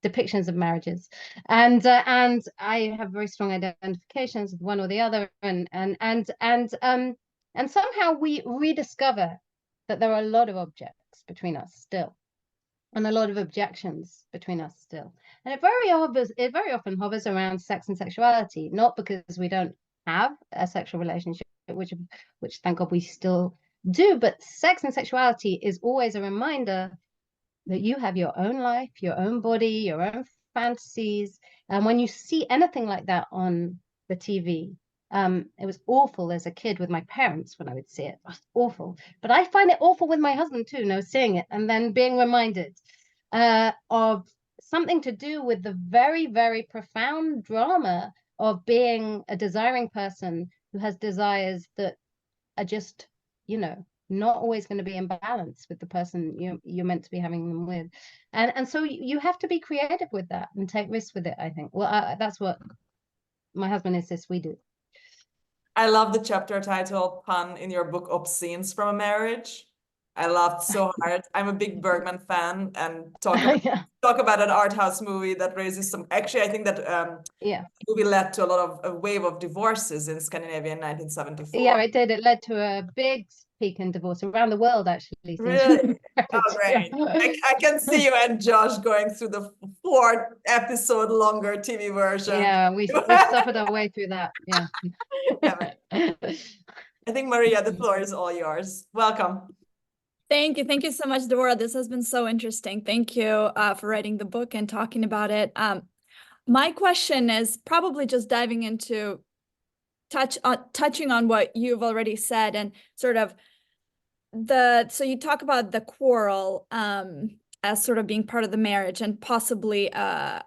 depictions of marriages. And I have very strong identifications with one or the other, and somehow we rediscover that there are a lot of objects between us still, and a lot of objections between us still. And it very often hovers around sex and sexuality, not because we don't have a sexual relationship, which thank God we still do, but sex and sexuality is always a reminder that you have your own life, your own body, your own fantasies. And when you see anything like that on the TV, it was awful as a kid with my parents when I would see it. It was awful. But I find it awful with my husband too, seeing it and then being reminded of something to do with the very, very profound drama of being a desiring person who has desires that are just, not always going to be in balance with the person you're meant to be having them with. And so you have to be creative with that and take risks with it, I think. Well, that's what my husband insists we do. I love the chapter title pun in your book, Obscenes from a Marriage. I laughed so hard. I'm a big Bergman fan, and talk about an art house movie that raises some. Actually, I think that the movie led to a wave of divorces in Scandinavia in 1974. Yeah, it did. It led to a big peak in divorce around the world, actually. Really? Oh, great. I can see you and Josh going through the 4-episode longer TV version. Yeah, we suffered our way through that. Yeah. I think, Maria, the floor is all yours. Welcome. Thank you. Thank you so much, Devorah. This has been so interesting. Thank you for writing the book and talking about it. My question is probably just diving into touching on what you've already said, and sort of so you talk about the quarrel as sort of being part of the marriage and possibly a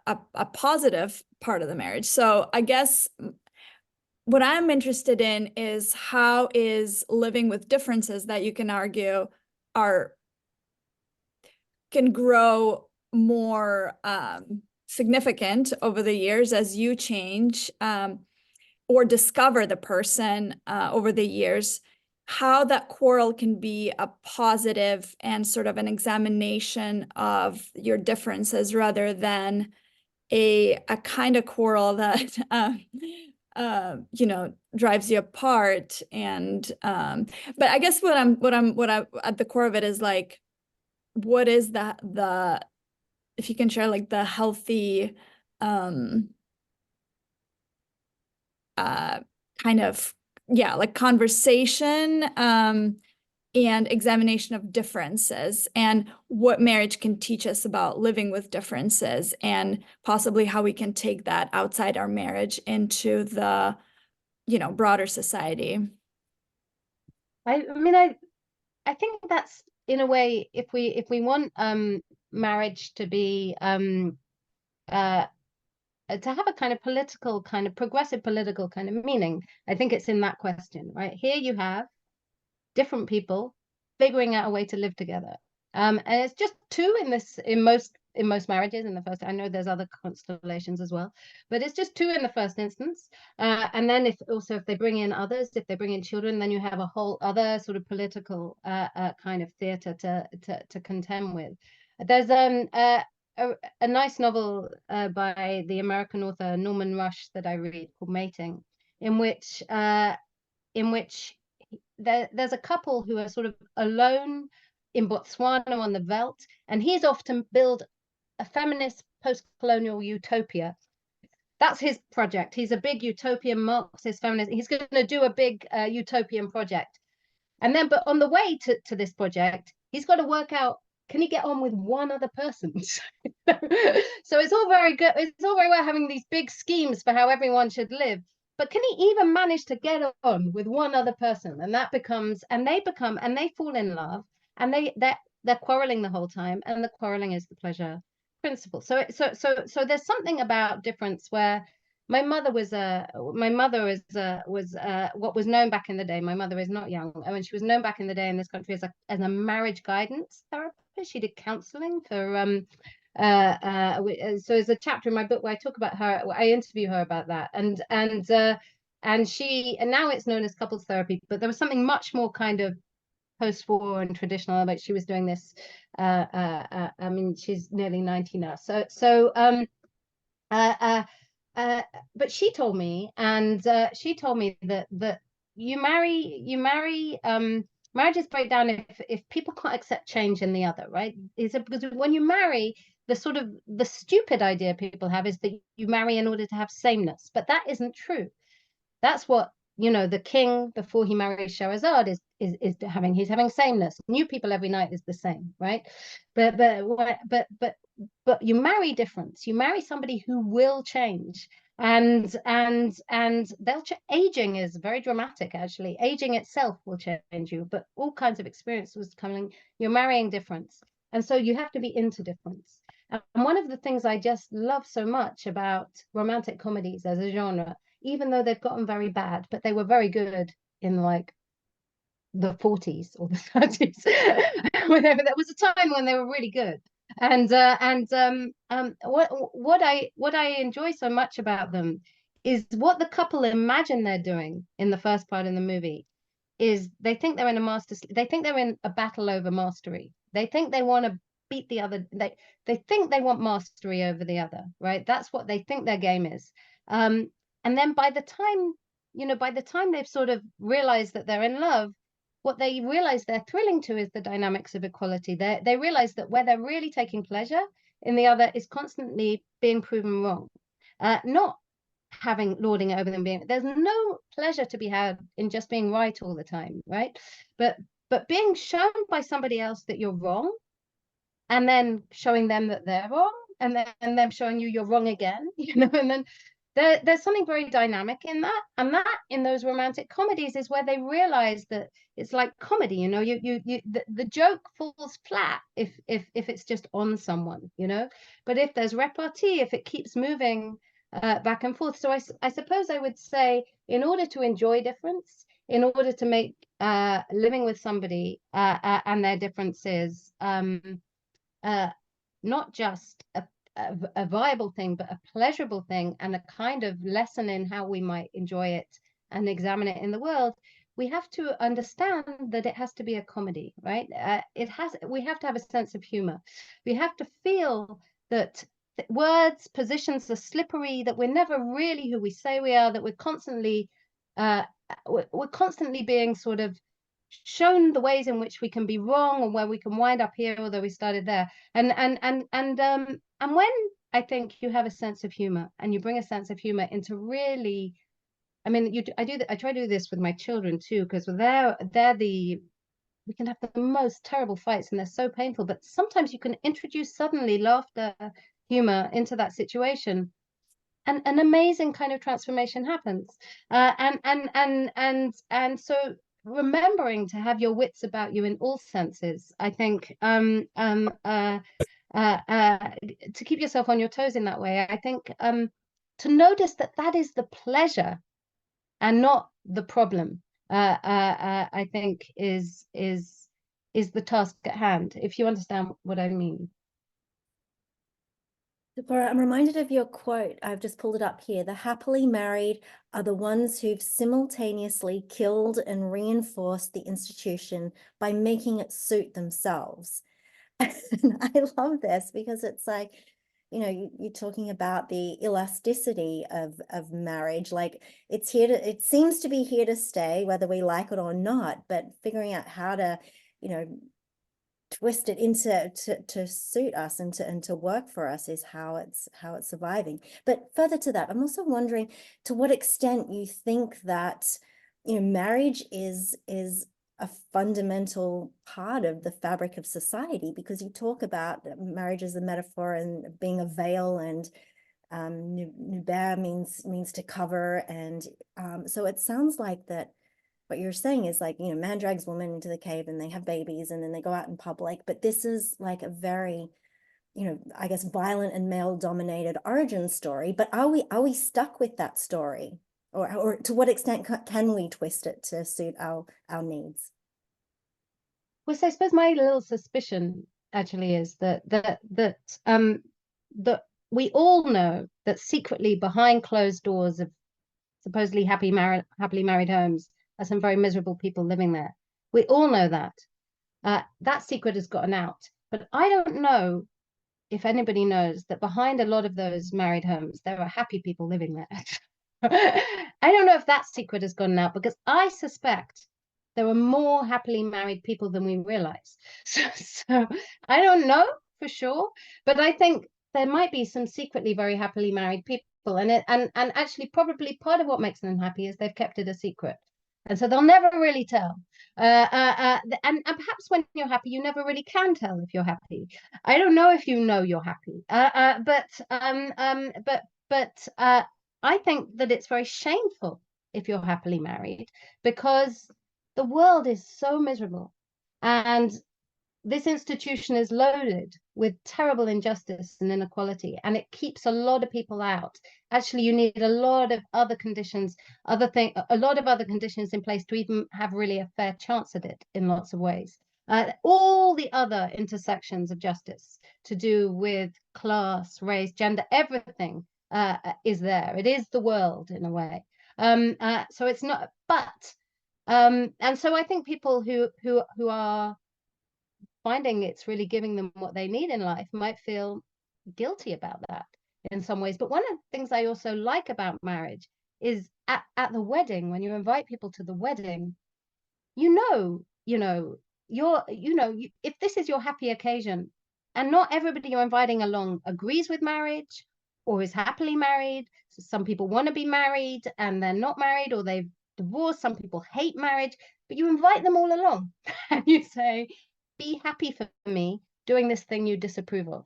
positive part of the marriage. So I guess what I'm interested in is how is living with differences that you can argue can grow more significant over the years as you change or discover the person over the years, how that quarrel can be a positive and sort of an examination of your differences rather than a kind of quarrel that you know, drives you apart. And but I guess what I at the core of it is like, what is the if you can share like the healthy kind of, yeah, like conversation and examination of differences and what marriage can teach us about living with differences and possibly how we can take that outside our marriage into the, you know, broader society. I mean, I think that's, in a way, if we want marriage to be to have a kind of political, kind of progressive political kind of meaning, I think it's in that question, right? Here you have different people figuring out a way to live together. And it's just two in most marriages in the first. I know there's other constellations as well, but it's just two in the first instance. And then if they bring in others, if they bring in children, then you have a whole other sort of political kind of theater to contend with. There's a nice novel by the American author Norman Rush that I read called Mating, in which there's a couple who are sort of alone in Botswana on the veldt, and he's off to build a feminist post-colonial utopia. That's his project. He's a big utopian Marxist feminist. He's going to do a big utopian project. And then, but on the way to this project, he's got to work out, can he get on with one other person? So it's all very good. It's all very well having these big schemes for how everyone should live. But can he even manage to get on with one other person? And that becomes, and they fall in love, and they're quarreling the whole time, and the quarreling is the pleasure principle. So there's something about difference where my mother was what was known back in the day. My mother is not young, and she was known back in the day in this country as a marriage guidance therapist. She did counseling for so there's a chapter in my book where I talk about her. I interview her about that, and now it's known as couples therapy, but there was something much more kind of post-war and traditional. But she was doing this. I mean, she's nearly 90 now. But she told me, that you marry. Marriages break down if people can't accept change in the other, right? Because when you marry, the stupid idea people have is that you marry in order to have sameness, but that isn't true. That's what, you know, the king before he marries Shahrazad he's having sameness. New people every night is the same, right? But you marry difference. You marry somebody who will change. And aging is very dramatic, actually. Aging itself will change you, but all kinds of experiences coming. You're marrying difference, and so you have to be into difference. And one of the things I just love so much about romantic comedies as a genre, even though they've gotten very bad, but they were very good in like the 40s or the 30s. Whenever there was a time when they were really good. And what I enjoy so much about them is what the couple imagine they're doing in the first part of the movie is they think they're in they think they're in a battle over mastery. They think they want to beat the other. They think they want mastery over the other, right? That's what they think their game is. And then by the time they've sort of realized that they're in love, what they realize they're thrilling to is the dynamics of equality. They realize that where they're really taking pleasure in the other is constantly being proven wrong, not having lording it over them. There's no pleasure to be had in just being right all the time, right? But being shown by somebody else that you're wrong, and then showing them that they're wrong, and then them showing you're wrong again, and then there's something very dynamic in that, and that in those romantic comedies is where they realize that it's like comedy, the joke falls flat if it's just on someone, but if there's repartee, if it keeps moving, back and forth. So I suppose I would say, in order to enjoy difference, in order to make living with somebody and their differences not just a viable thing, but a pleasurable thing, and a kind of lesson in how we might enjoy it and examine it in the world, we have to understand that it has to be a comedy, right? We have to have a sense of humor. We have to feel that words, positions are slippery, that we're never really who we say we are, that we're constantly being sort of shown the ways in which we can be wrong, and where we can wind up here, although we started there. And when I think you have a sense of humor, and you bring a sense of humor into really, I mean, I try to do this with my children too, because we can have the most terrible fights and they're so painful, but sometimes you can introduce suddenly laughter, humor into that situation, and an amazing kind of transformation happens. And so remembering to have your wits about you in all senses, I think, to keep yourself on your toes in that way, I think, to notice that that is the pleasure and not the problem, I think is the task at hand, if you understand what I mean. Deborah, I'm reminded of your quote. I've just pulled it up here. The happily married are the ones who've simultaneously killed and reinforced the institution by making it suit themselves. And I love this because it's like, you know, you're talking about the elasticity of marriage. Like it seems to be here to stay, whether we like it or not, but figuring out how to, you know, twist it into to suit us and to work for us is how it's surviving. But further to that, I'm also wondering to what extent you think that, you know, marriage is a fundamental part of the fabric of society, because you talk about marriage as a metaphor and being a veil, and nubar means to cover, and so it sounds like that what you're saying is like, you know, man drags woman into the cave and they have babies and then they go out in public, but this is like a very, you know, I guess violent and male dominated origin story. But are we stuck with that story, or to what extent can we twist it to suit our needs? Well, so I suppose my little suspicion actually is that we all know that secretly behind closed doors of supposedly happily married homes are some very miserable people living there. We all know that. That secret has gotten out. But I don't know if anybody knows that behind a lot of those married homes, there are happy people living there. I don't know if that secret has gotten out, because I suspect there are more happily married people than we realize. So I don't know for sure, but I think there might be some secretly very happily married people. And actually probably part of what makes them happy is they've kept it a secret, and so they'll never really tell. And perhaps when you're happy, you never really can tell if you're happy. I don't know if you know you're happy, but I think that it's very shameful if you're happily married, because the world is so miserable, and this institution is loaded with terrible injustice and inequality, and it keeps a lot of people out. Actually, you need a lot of other conditions, a lot of other conditions in place to even have really a fair chance at it in lots of ways. All the other intersections of justice to do with class, race, gender, everything is there. It is the world in a way. So it's not, but and so I think people who are finding it's really giving them what they need in life might feel guilty about that in some ways. But one of the things I also like about marriage is at the wedding, when you invite people to the wedding, if this is your happy occasion, and not everybody you're inviting along agrees with marriage or is happily married. So some people want to be married and they're not married, or they've divorced. Some people hate marriage, but you invite them all along and you say, be happy for me doing this thing you disapprove of.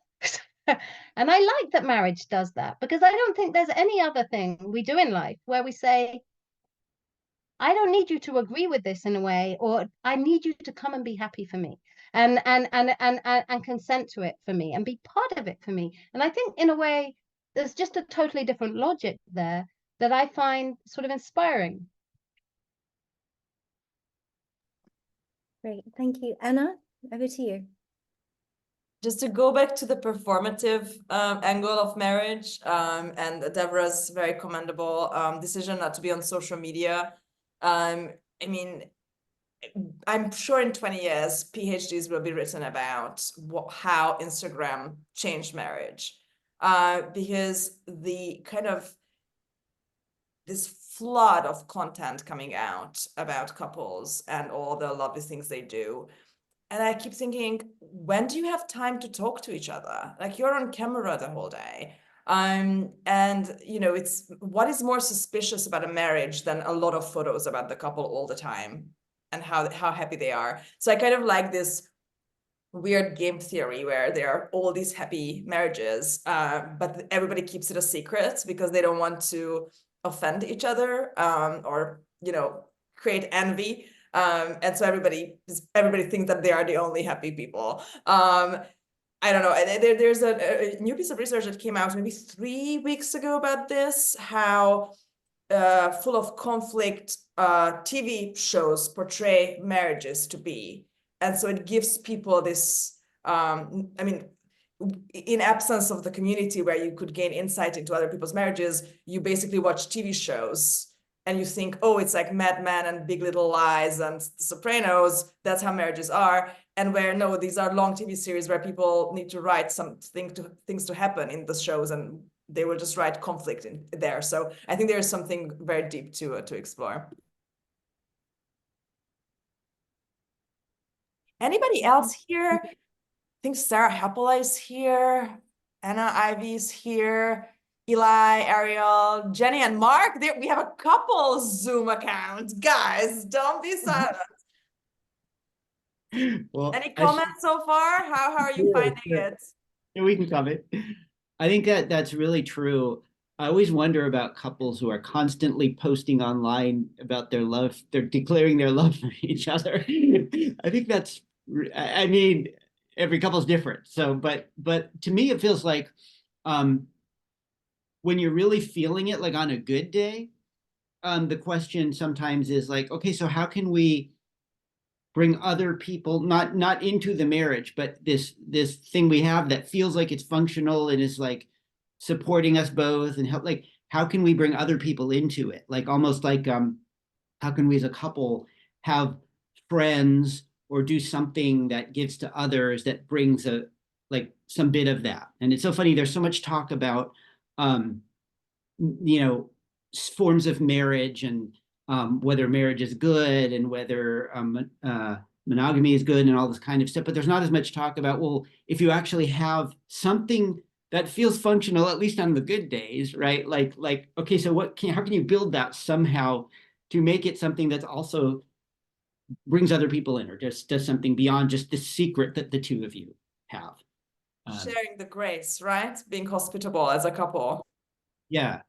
And I like that marriage does that, because I don't think there's any other thing we do in life where we say, I don't need you to agree with this in a way, or I need you to come and be happy for me, and consent to it for me and be part of it for me. And I think in a way there's just a totally different logic there that I find sort of inspiring. Great, thank you. Anna, over to you. Just to go back to the performative angle of marriage, and Deborah's very commendable decision not to be on social media. I mean, I'm sure in 20 years, PhDs will be written about how Instagram changed marriage, because the kind of this flood of content coming out about couples and all the lovely things they do. And I keep thinking, when do you have time to talk to each other? Like, you're on camera the whole day. And you know, it's what is more suspicious about a marriage than a lot of photos about the couple all the time and how happy they are. So I kind of like this weird game theory where there are all these happy marriages, but everybody keeps it a secret because they don't want to offend each other, or, you know, create envy. And so everybody thinks that they are the only happy people. I don't know. There's a new piece of research that came out maybe 3 weeks ago about this, how full of conflict TV shows portray marriages to be. And so it gives people this, I mean, in absence of the community where you could gain insight into other people's marriages, you basically watch TV shows and you think, oh, it's like Mad Men and Big Little Lies and The Sopranos. That's how marriages are. And where, no, these are long TV series where people need to write things to happen in the shows, and they will just write conflict in there. So I think there is something very deep to explore. Anybody else here? I think Sarah Heppola is here. Anna Ivy's here. Eli, Ariel, Jenny, and Mark. We have a couple Zoom accounts. Guys, don't be silent. Well, any comments so far? How are you finding it? Yeah, we can comment. I think that's really true. I always wonder about couples who are constantly posting online about their love. They're declaring their love for each other. I think that's, I mean, every couple's different. So, but to me, it feels like when you're really feeling it, like on a good day, the question sometimes is like, okay, so how can we bring other people not into the marriage, but this thing we have that feels like it's functional and is like supporting us both, and help, like, how can we bring other people into it? Like, almost like how can we as a couple have friends or do something that gives to others that brings a like some bit of that. And it's so funny, there's so much talk about you know, forms of marriage and whether marriage is good and whether monogamy is good and all this kind of stuff, but there's not as much talk about, well, if you actually have something that feels functional, at least on the good days, right? Like, okay, so how can you build that somehow to make it something that's also brings other people in, or just does something beyond just the secret that the two of you have. Sharing the grace, right? Being hospitable as a couple. Yeah.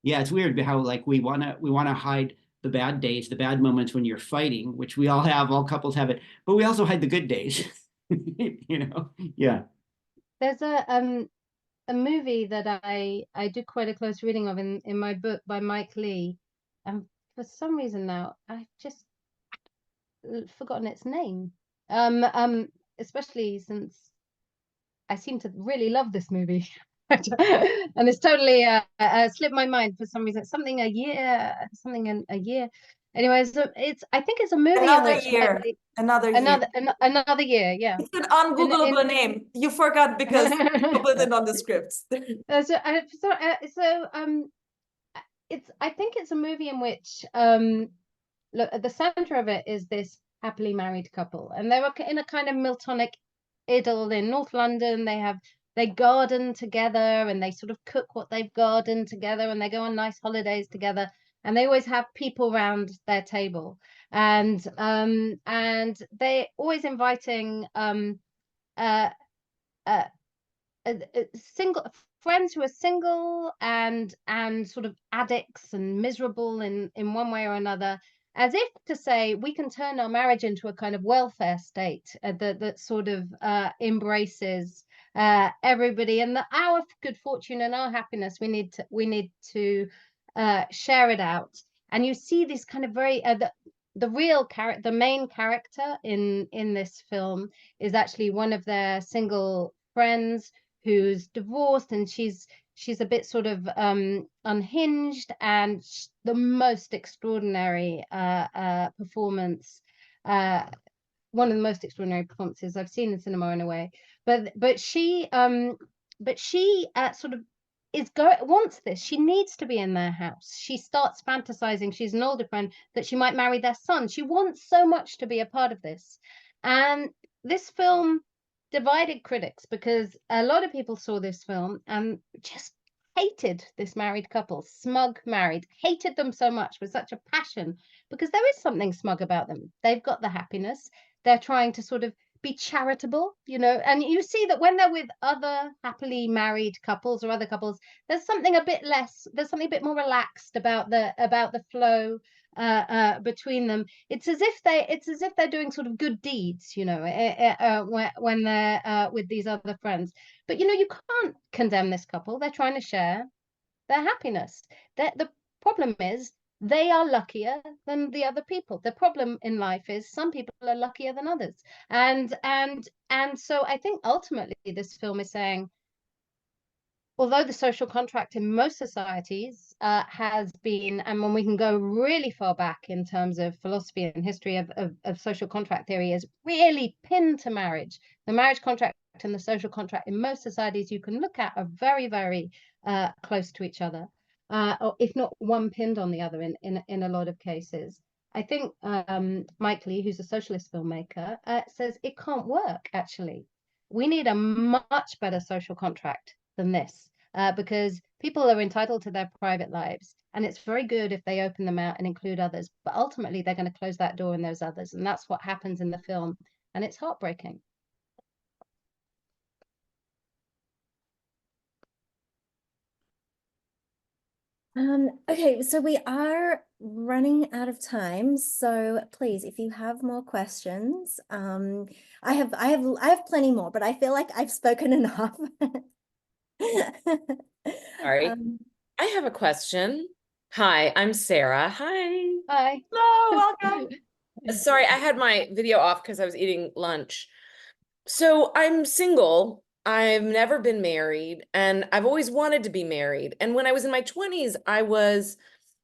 Yeah, it's weird how like we wanna hide the bad days, the bad moments when you're fighting, which we all have, all couples have it, but we also hide the good days. You know? Yeah. There's a movie that I did quite a close reading of in my book by Mike Lee, and for some reason now I've just forgotten its name. Especially since I seem to really love this movie. And it's totally slipped my mind for some reason. Something a year. Anyways, so I think it's a movie Another in which year. Another year. Yeah. It's an ungoogleable name. You forgot because you put it on the scripts. So I think it's a movie in which look, at the center of it is this happily married couple, and they were in a kind of Miltonic idyll in North London. They garden together, and they sort of cook what they've gardened together, and they go on nice holidays together, and they always have people around their table, and they're always inviting single friends who are single and sort of addicts and miserable in one way or another, as if to say we can turn our marriage into a kind of welfare state that sort of embraces everybody, and our good fortune and our happiness, we need to share it out. And you see this kind of very the real character, the main character in this film is actually one of their single friends who's divorced, and she's a bit sort of unhinged, and the most extraordinary performance, one of the most extraordinary performances I've seen in cinema in a way. But she sort of wants this. She needs to be in their house. She starts fantasizing, she's an older friend, that she might marry their son. She wants so much to be a part of this. And this film divided critics, because a lot of people saw this film and just hated this married couple, smug married, hated them so much with such a passion, because there is something smug about them. They've got the happiness. They're trying to sort of be charitable, you know, and you see that when they're with other happily married couples or other couples, there's something a bit more relaxed about the flow between them. It's as if they're doing sort of good deeds, you know, when they're with these other friends. But you know, you can't condemn this couple. They're trying to share their happiness. The problem is they are luckier than the other people. The problem in life is some people are luckier than others. And so I think ultimately this film is saying, although the social contract in most societies has been, and when we can go really far back in terms of philosophy and history of social contract theory, is really pinned to marriage. The marriage contract and the social contract in most societies you can look at are very, very close to each other. Or if not one pinned on the other in a lot of cases. I think Mike Leigh, who's a socialist filmmaker, says it can't work, actually. We need a much better social contract than this, because people are entitled to their private lives, and it's very good if they open them out and include others, but ultimately they're going to close that door in those others, and that's what happens in the film, and it's heartbreaking. Okay, so we are running out of time. So please, if you have more questions, I have plenty more, but I feel like I've spoken enough. Sorry. I have a question. Hi, I'm Sarah. Hi. Hi. Hello, welcome. Sorry, I had my video off because I was eating lunch. So I'm single. I've never been married, and I've always wanted to be married. And when I was in my 20s, I was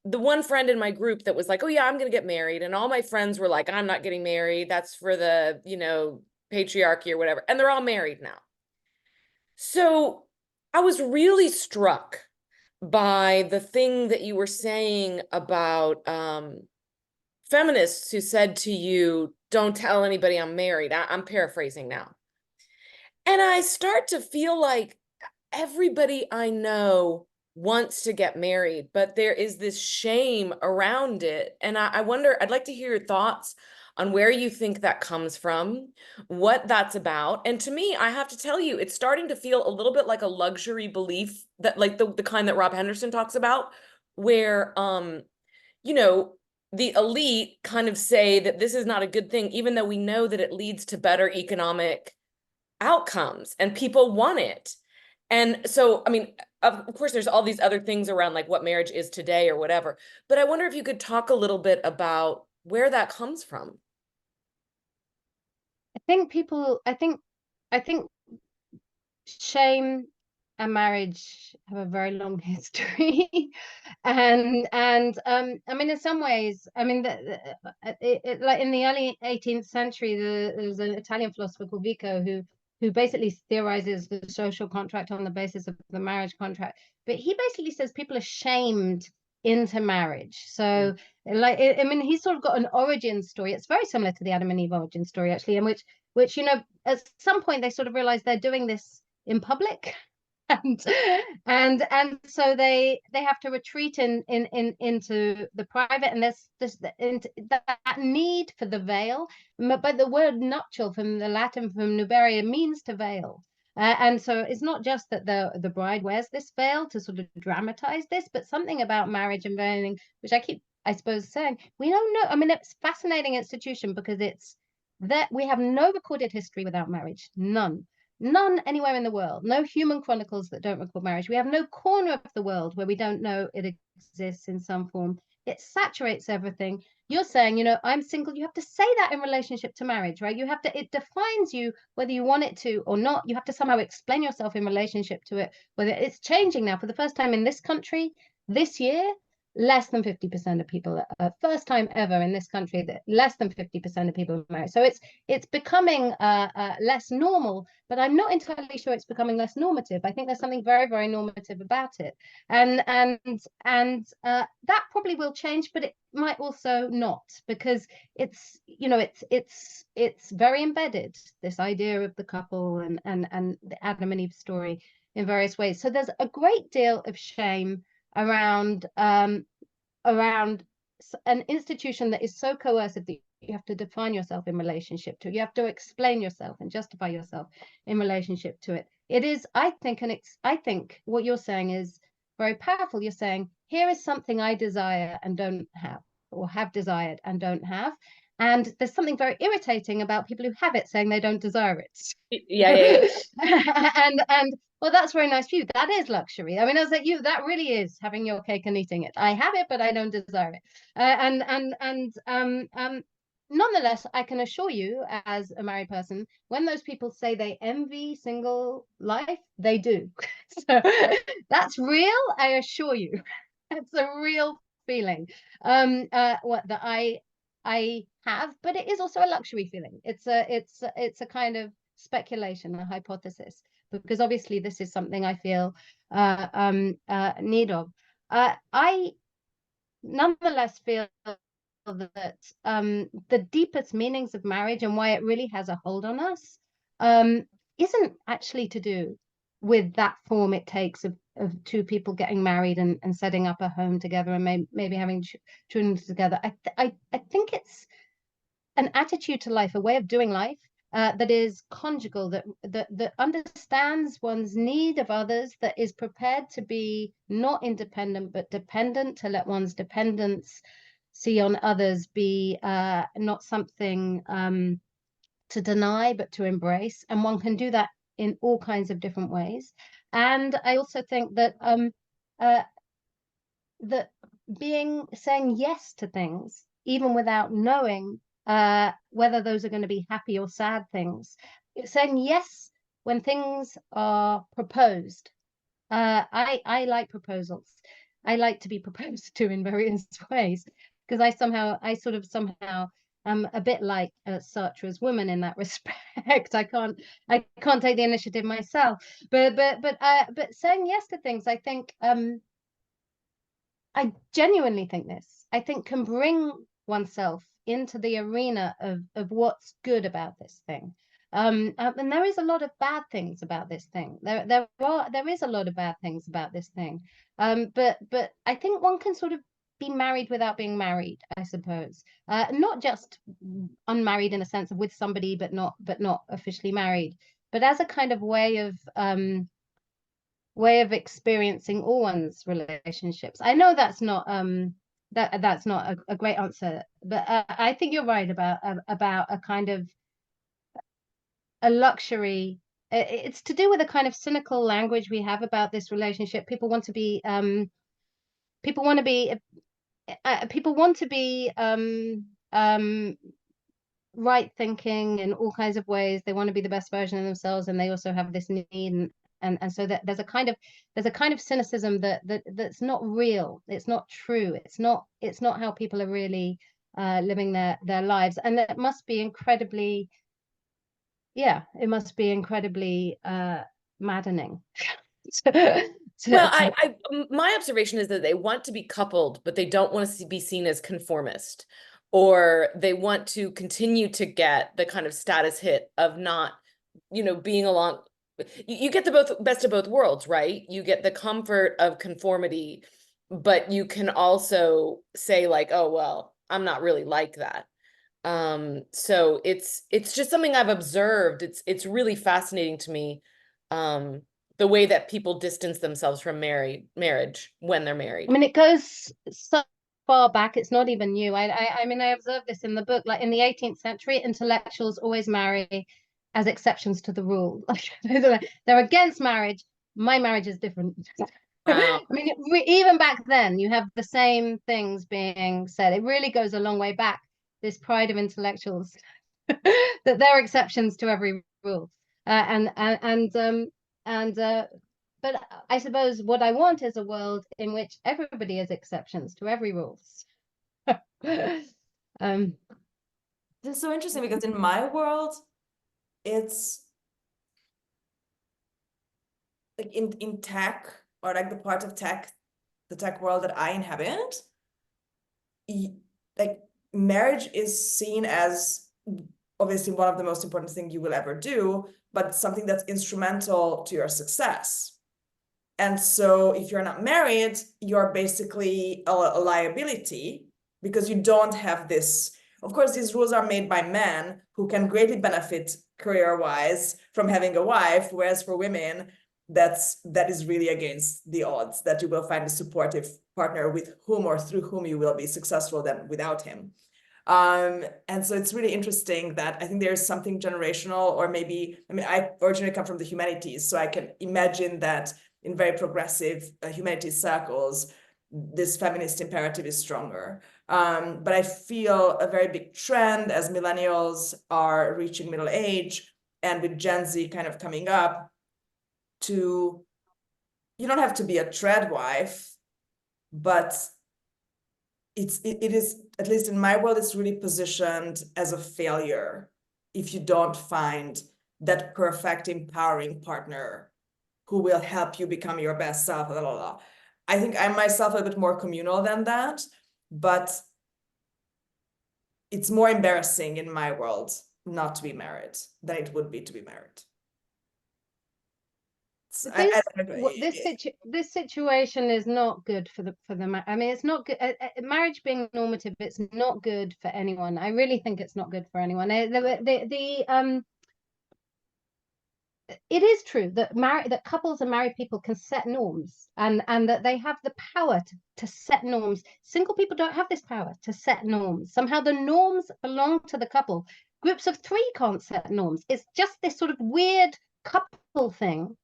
the one friend in my group that was like, oh yeah, I'm going to get married. And all my friends were like, I'm not getting married. That's for the, you know, patriarchy or whatever. And they're all married now. So I was really struck by the thing that you were saying about feminists who said to you, don't tell anybody I'm married. I'm paraphrasing now. And I start to feel like everybody I know wants to get married, but there is this shame around it. And I wonder, I'd like to hear your thoughts on where you think that comes from, what that's about. And to me, I have to tell you, it's starting to feel a little bit like a luxury belief, that like the kind that Rob Henderson talks about, where, you know, the elite kind of say that this is not a good thing, even though we know that it leads to better economic outcomes and people want it. And so, I mean, of course, there's all these other things around like what marriage is today or whatever, but I wonder if you could talk a little bit about where that comes from. I think shame and marriage have a very long history. and I mean, in some ways, I mean, like in the early 18th century, there was an Italian philosopher called Vico who basically theorizes the social contract on the basis of the marriage contract. But he basically says people are shamed into marriage. So like, I mean, he's sort of got an origin story. It's very similar to the Adam and Eve origin story, actually, in which, you know, at some point they sort of realize they're doing this in public. And so they have to retreat into the private, and there's that need for the veil. But the word nuptial from the Latin, from nuberia, means to veil. And so it's not just that the bride wears this veil to sort of dramatize this, but something about marriage and veiling, which I keep, I suppose, saying, we don't know. I mean, it's a fascinating institution because it's that we have no recorded history without marriage, none. None anywhere in the world. No human chronicles that don't record marriage. We have no corner of the world where we don't know it exists in some form. It saturates everything. You're saying, you know, I'm single. You have to say that in relationship to marriage, right? You have to, it defines you whether you want it to or not. You have to somehow explain yourself in relationship to it, whether it's changing now for the first time in this country this year. Less than 50% of people, first time ever in this country, that less than 50% of people are married. So it's becoming less normal, but I'm not entirely sure it's becoming less normative. I think there's something very, very normative about it, and that probably will change, but it might also not, because it's, you know, it's very embedded, this idea of the couple and the Adam and Eve story in various ways. So there's a great deal of shame around an institution that is so coercive that you have to define yourself in relationship to it. You have to explain yourself and justify yourself in relationship to it. It is, I think what you're saying is very powerful. You're saying, here is something I desire and don't have, or have desired and don't have. And there's something very irritating about people who have it saying they don't desire it. Yeah. And well, that's very nice for you. That is luxury. I mean, I was like, you, that really is having your cake and eating it. I have it, but I don't desire it. Nonetheless, I can assure you, as a married person, when those people say they envy single life, they do. So that's real, I assure you. It's a real feeling. What that I have, but it is also a luxury feeling. It's a kind of speculation, a hypothesis, because obviously this is something I feel need of. I nonetheless feel that the deepest meanings of marriage and why it really has a hold on us isn't actually to do with that form it takes of two people getting married and setting up a home together and maybe having children together. I think it's an attitude to life, a way of doing life that is conjugal, that understands one's need of others, that is prepared to be not independent but dependent, to let one's dependence see on others be not something to deny but to embrace, and one can do that in all kinds of different ways. And I also think that that saying yes to things, even without knowing whether those are going to be happy or sad things, saying yes when things are proposed. I like proposals. I like to be proposed to in various ways, because I somehow am a bit like Sartre's woman in that respect. I can't take the initiative myself, but saying yes to things, I think I genuinely think this, I think, can bring oneself into the arena of what's good about this thing. And there is a lot of bad things about this thing. There is a lot of bad things about this thing. But I think one can sort of be married without being married, I suppose. Not just unmarried in a sense of with somebody, but not officially married, but as a kind of way of experiencing all one's relationships. I know that's not that's not a great answer, but I think you're right about a kind of a luxury. It's to do with a kind of cynical language we have about this relationship. People want to be right thinking in all kinds of ways. They want to be the best version of themselves, and they also have this need, and so that there's a kind of cynicism that's not real. It's not true. It's not how people are really living their lives, and that must be incredibly, it must be incredibly maddening. Well, my observation is that they want to be coupled, but they don't want to be seen as conformist, or they want to continue to get the kind of status hit of not, being along. You get the best of both worlds, right? You get the comfort of conformity, but you can also say like, oh, well, I'm not really like that. So it's just something I've observed. It's really fascinating to me. The way that people distance themselves from marriage when they're married. I mean, it goes so far back, it's not even new. I mean, I observed this in the book, like in the 18th century, intellectuals always marry as exceptions to the rule. They're against marriage. My marriage is different. Wow. I mean, even back then, you have the same things being said. It really goes a long way back, this pride of intellectuals, that they're exceptions to every rule. But I suppose what I want is a world in which everybody is exceptions to every rule. This is so interesting because in my world, it's like in tech, or like the part of tech, the tech world that I inhabit, like marriage is seen as obviously one of the most important things you will ever do, but something that's instrumental to your success. And so if you're not married, you're basically a liability, because you don't have this. Of course, these rules are made by men who can greatly benefit career-wise from having a wife, whereas for women, that is really against the odds, that you will find a supportive partner with whom or through whom you will be successful than without him. And so it's really interesting that I think there's something generational, or maybe, I mean, I originally come from the humanities, so I can imagine that in very progressive humanities circles, this feminist imperative is stronger. But I feel a very big trend as millennials are reaching middle age, and with Gen Z kind of coming up, you don't have to be a trad wife, but it is, at least in my world, it's really positioned as a failure if you don't find that perfect, empowering partner who will help you become your best self, blah, blah, blah. I think I'm myself a bit more communal than that, but it's more embarrassing in my world not to be married than it would be to be married. This situation is not good for the I mean, it's not good. Marriage being normative, it's not good for anyone. I really think it's not good for anyone. It is true that couples and married people can set norms, and that they have the power to set norms. Single people don't have this power to set norms. Somehow the norms belong to the couple. Groups of 3 can't set norms. It's just this sort of weird couple thing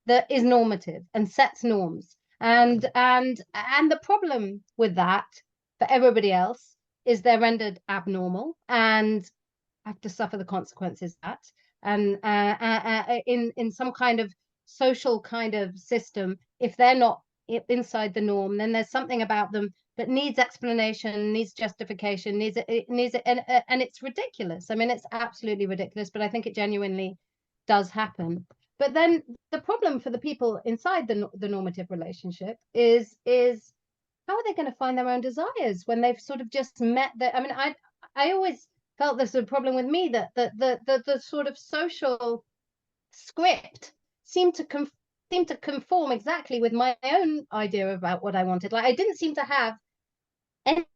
that is normative and sets norms. And the problem with that for everybody else is they're rendered abnormal and have to suffer the consequences of that. And in some kind of social kind of system, if they're not inside the norm, then there's something about them that needs explanation, needs justification, needs and it's ridiculous. I mean, it's absolutely ridiculous, but I think it genuinely does happen. But then the problem for the people inside the normative relationship is how are they going to find their own desires when they've sort of just met their, I mean, I always felt there's a problem with me that the sort of social script seemed to conform exactly with my own idea about what I wanted. Like I didn't seem to have any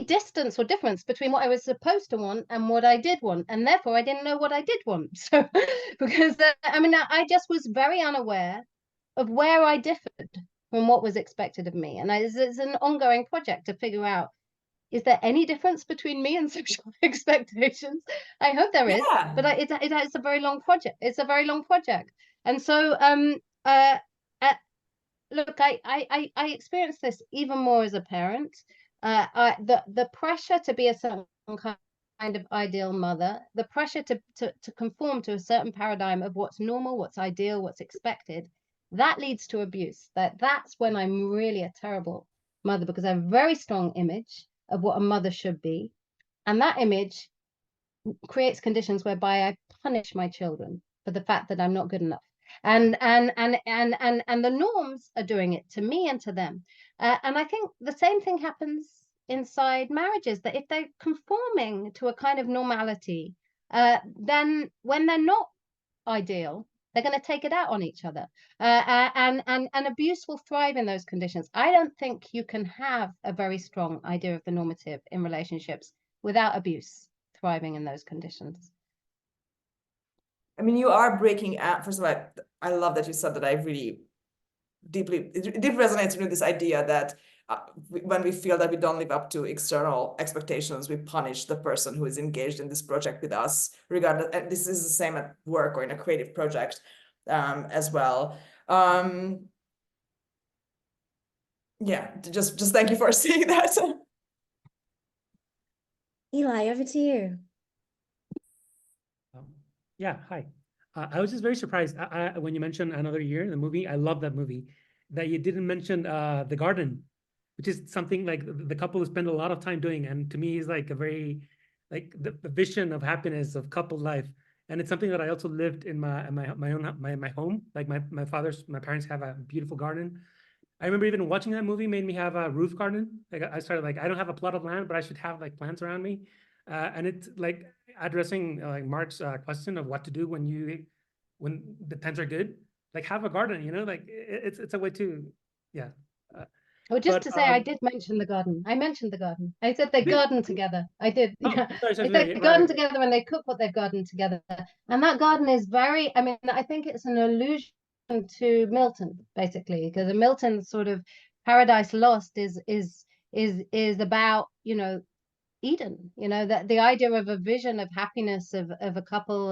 distance or difference between what I was supposed to want and what I did want, and therefore I didn't know what I did want. So because I mean, I just was very unaware of where I differed from what was expected of me, and it's an ongoing project to figure out, is there any difference between me and social expectations? I hope there is, but it's a very long project. It's a very long project, and so look, I experienced this even more as a parent. The pressure to be a certain kind of ideal mother, the pressure to conform to a certain paradigm of what's normal, what's ideal, what's expected, that leads to abuse. That's when I'm really a terrible mother, because I have a very strong image of what a mother should be, and that image creates conditions whereby I punish my children for the fact that I'm not good enough. And the norms are doing it to me and to them. And I think the same thing happens inside marriages, that if they're conforming to a kind of normality, then when they're not ideal, they're going to take it out on each other. And abuse will thrive in those conditions. I don't think you can have a very strong idea of the normative in relationships without abuse thriving in those conditions. I mean, you are breaking out. First of all, I love that you said that. I really deeply, it deeply resonates with this idea that when we feel that we don't live up to external expectations, we punish the person who is engaged in this project with us, regardless. And this is the same at work or in a creative project as well. Yeah, just thank you for saying that. Eli, over to you. Yeah, hi. I was just very surprised when you mentioned Another Year in the movie. I love that movie. That you didn't mention the garden, which is something like the couple spend a lot of time doing, and to me is like a very like the vision of happiness of couple life. And it's something that I also lived in my home. Like my parents have a beautiful garden. I remember even watching that movie made me have a roof garden. Like I started like, I don't have a plot of land, but I should have like plants around me. And it's like addressing like Mark's question of what to do when the plants are good. Like have a garden, you know, like it's a way to, yeah. Well, just But, to say, I did mention the garden. I mentioned the garden. I said they garden together. I did. Oh, Yeah. sorry, I said right, they garden right. together and they cook what they've gardened together. And that garden is very, I mean, I think it's an allusion to Milton, basically, because Milton's sort of Paradise Lost is about, you know, Eden, you know, that the idea of a vision of happiness of a couple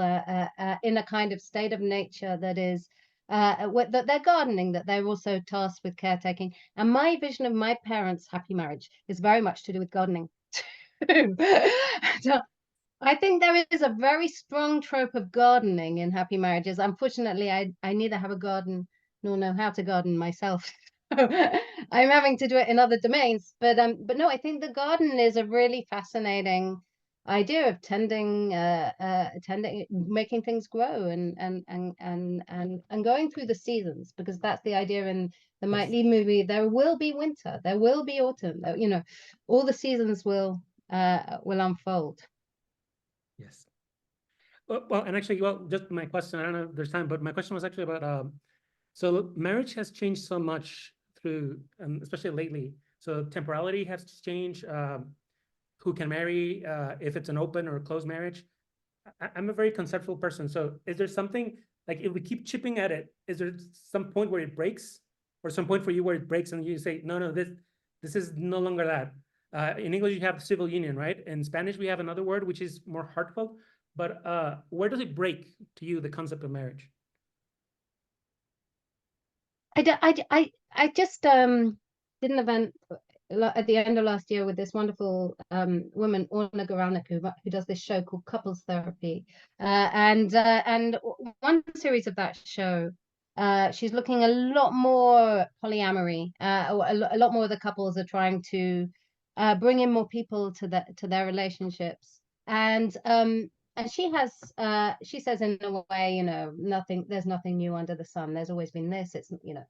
in a kind of state of nature that is that they're gardening, that they're also tasked with caretaking. And my vision of my parents' happy marriage is very much to do with gardening. So I think there is a very strong trope of gardening in happy marriages. Unfortunately, I neither have a garden nor know how to garden myself. I'm having to do it in other domains. But no, I think the garden is a really fascinating idea of tending, making things grow and going through the seasons, because that's the idea in the Mike Leigh movie. There will be winter, there will be autumn, you know, all the seasons will unfold. Yes. Well, and actually, well, just my question, I don't know if there's time, but my question was actually about, so marriage has changed so much through, especially lately. So temporality has changed, who can marry, if it's an open or closed marriage. I'm a very conceptual person. So is there something, like if we keep chipping at it, is there some point where it breaks? Or some point for you where it breaks and you say, no, this is no longer that. In English, you have civil union, right? In Spanish, we have another word, which is more heartfelt. But where does it break to you, the concept of marriage? I just did an event at the end of last year with this wonderful woman, Anna Gát, who does this show called Couples Therapy. And one series of that show, she's looking a lot more polyamory. A lot more of the couples are trying to bring in more people to their relationships. And she says in a way, you know, there's nothing new under the sun. There's always been this. It's, you know,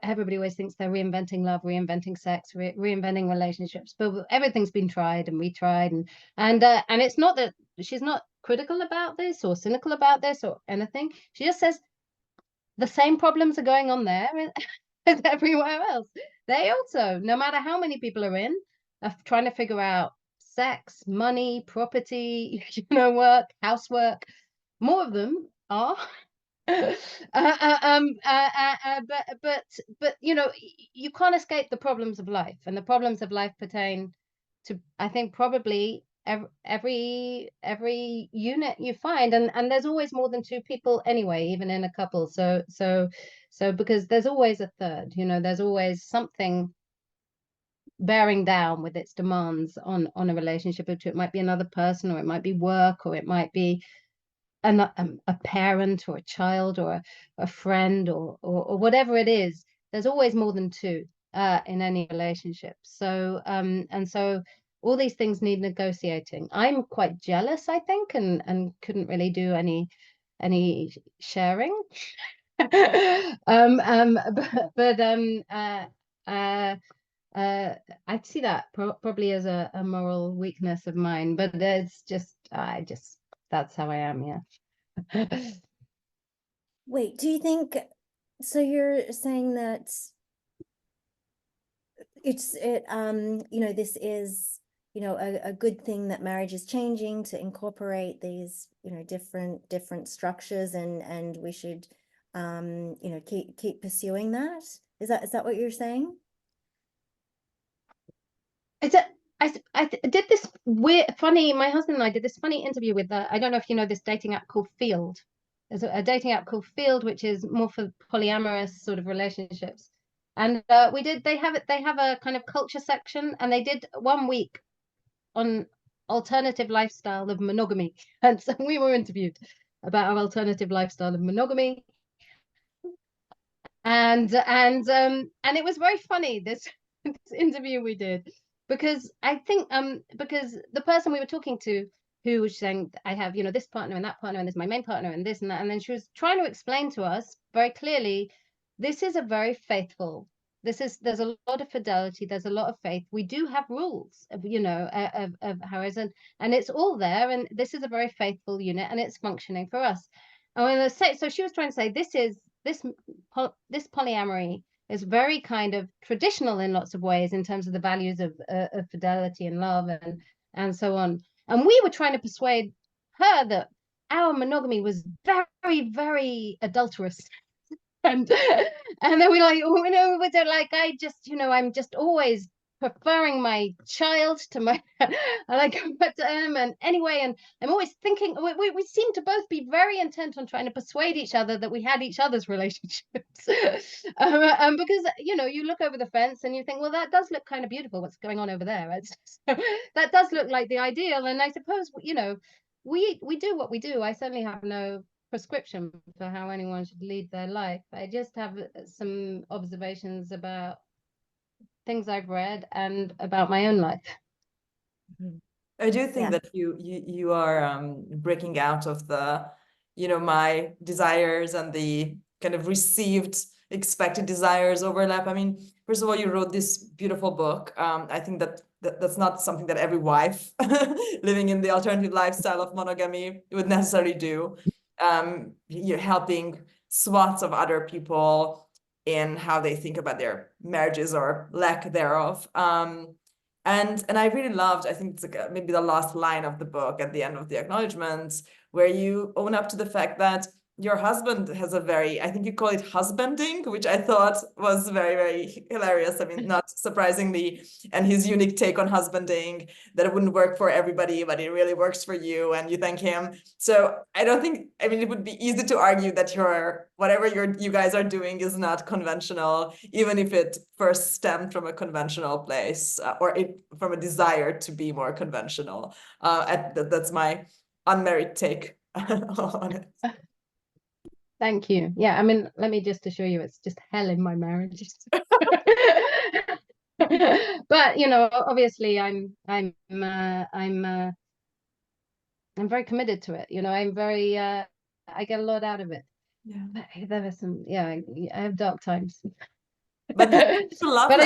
everybody always thinks they're reinventing love, reinventing sex, reinventing relationships, but everything's been tried and retried, and it's not that she's not critical about this or cynical about this or anything. She just says the same problems are going on there as everywhere else. They also, no matter how many people are in, are trying to figure out sex, money, property, you know, work, housework. More of them are. But you know, you can't escape the problems of life, and the problems of life pertain to, I think, probably every unit you find, and there's always more than two people anyway, even in a couple. So because there's always a third, you know, there's always something bearing down with its demands on a relationship. It might be another person, or it might be work, or it might be a parent or a child or a friend or whatever it is. There's always more than two in any relationship. So and so all these things need negotiating. I'm quite jealous, I think, and couldn't really do any sharing. I'd see that probably as a moral weakness of mine, but it's just that's how I am. Yeah. Wait, do you think, so you're saying that you know, this is, you know, a good thing that marriage is changing to incorporate these, you know, different structures, and we should you know, keep pursuing that? Is that what you're saying? I did this weird, funny. My husband and I did this funny interview with I don't know if you know this dating app called Field. There's a dating app called Field, which is more for polyamorous sort of relationships. And we did. They have a kind of culture section, and they did 1 week on alternative lifestyle of monogamy, and so we were interviewed about our alternative lifestyle of monogamy. And it was very funny, this interview we did, because I think because the person we were talking to, who was saying, I have, you know, this partner and that partner, and this is my main partner and this and that, and then she was trying to explain to us very clearly, this is a very faithful, there's a lot of fidelity, there's a lot of faith, we do have rules of, you know, of how is it, and it's all there, and this is a very faithful unit, and it's functioning for us. And when they say, so she was trying to say, this polyamory is very kind of traditional in lots of ways in terms of the values of fidelity and love and so on. And we were trying to persuade her that our monogamy was very, very adulterous. And then we like, oh, you know, we don't like, I just, you know, I'm just always preferring my child to my I like and anyway, and I'm always thinking we seem to both be very intent on trying to persuade each other that we had each other's relationships. Because, you know, you look over the fence and you think, well, that does look kind of beautiful, what's going on over there. That does look like the ideal, and I suppose, you know, we do what we do. I certainly have no prescription for how anyone should lead their life. I just have some observations about things I've read and about my own life. I do think that you are breaking out of the, you know, my desires and the kind of received expected desires overlap. I mean, first of all, you wrote this beautiful book. I think that's not something that every wife living in the alternative lifestyle of monogamy would necessarily do. You're helping swaths of other people in how they think about their marriages or lack thereof. And I really loved, I think it's like maybe the last line of the book at the end of the acknowledgements, where you own up to the fact that your husband has a very, I think you call it husbanding, which I thought was very, very hilarious. I mean, not surprisingly, and his unique take on husbanding, that it wouldn't work for everybody, but it really works for you, and you thank him. So I don't think, I mean, it would be easy to argue that whatever you guys are doing is not conventional, even if it first stemmed from a conventional place, or from a desire to be more conventional. That's my unmarried take on it. Thank you. Yeah, I mean, let me just assure you, it's just hell in my marriage. But, you know, obviously I'm very committed to it. You know, I'm very I get a lot out of it. Yeah. But there are some, I have dark times. But I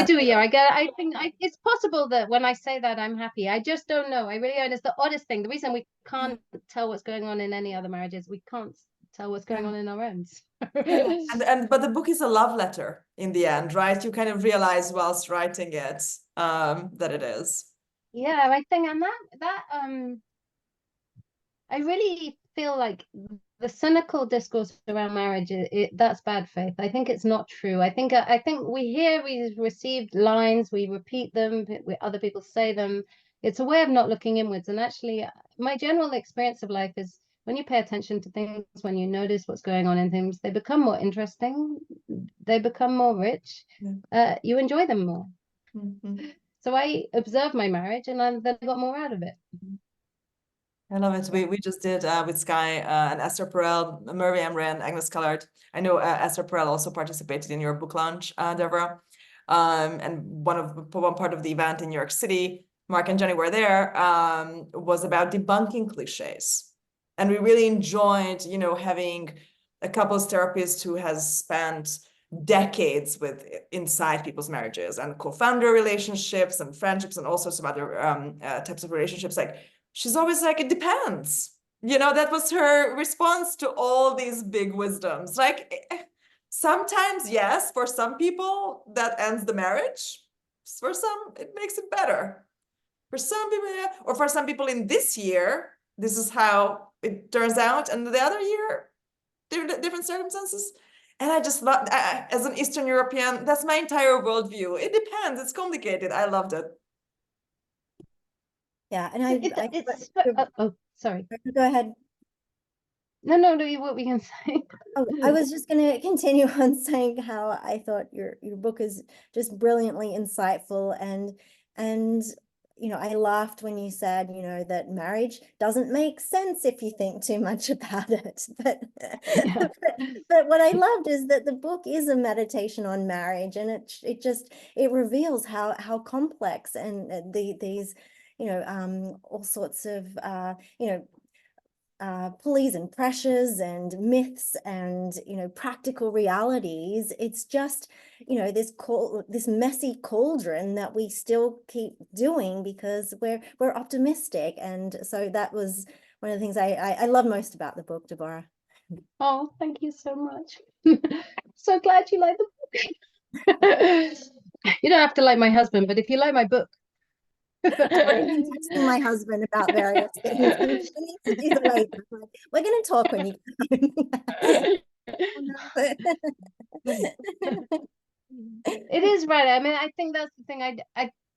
do, I think it's possible that when I say that I'm happy. I just don't know. I really don't. It's the oddest thing. The reason we can't tell what's going on in any other marriages, we can't tell what's going on in our own. But the book is a love letter in the end, right? You kind of realize whilst writing it that it is. Yeah, I think, and that I really feel like the cynical discourse around marriage, that's bad faith. I think it's not true. I think we've received lines, we repeat them, other people say them. It's a way of not looking inwards. And actually, my general experience of life is when you pay attention to things, when you notice what's going on in things, they become more interesting, they become more rich, you enjoy them more. Mm-hmm. So I observed my marriage, and then I got more out of it. I love it. We just did with Skye and Esther Perel, Murray Emre, and Agnes Callard. I know Esther Perel also participated in your book launch, Deborah. And one part of the event in New York City, Mark and Jenny were there, was about debunking cliches. And we really enjoyed, you know, having a couples therapist who has spent decades inside people's marriages and co-founder relationships and friendships and all sorts of other types of relationships. Like, she's always like, it depends. You know, that was her response to all these big wisdoms. Like, sometimes, yes, for some people, that ends the marriage. For some, it makes it better. For some people, or for some people in this year, this is how it turns out. And the other year, there are different circumstances. And I just love, as an Eastern European, that's my entire worldview. It depends. It's complicated. I loved it. Yeah, and oh, sorry. Go ahead. No, what we can say. Oh, I was just going to continue on saying how I thought your book is just brilliantly insightful, and you know, I laughed when you said, you know, that marriage doesn't make sense if you think too much about it. But Yeah. but what I loved is that the book is a meditation on marriage, and it reveals how complex and these, you know, all sorts of you know, pulleys and pressures and myths and, you know, practical realities. It's just, you know, this messy cauldron that we still keep doing because we're optimistic. And so that was one of the things I love most about the book, Devorah. Oh, thank you so much. So glad you like the book. You don't have to like my husband, but if you like my book. I've been texting my husband about various things. He needs to do the labor. We're going to talk when you It is right. I mean, I think that's the thing.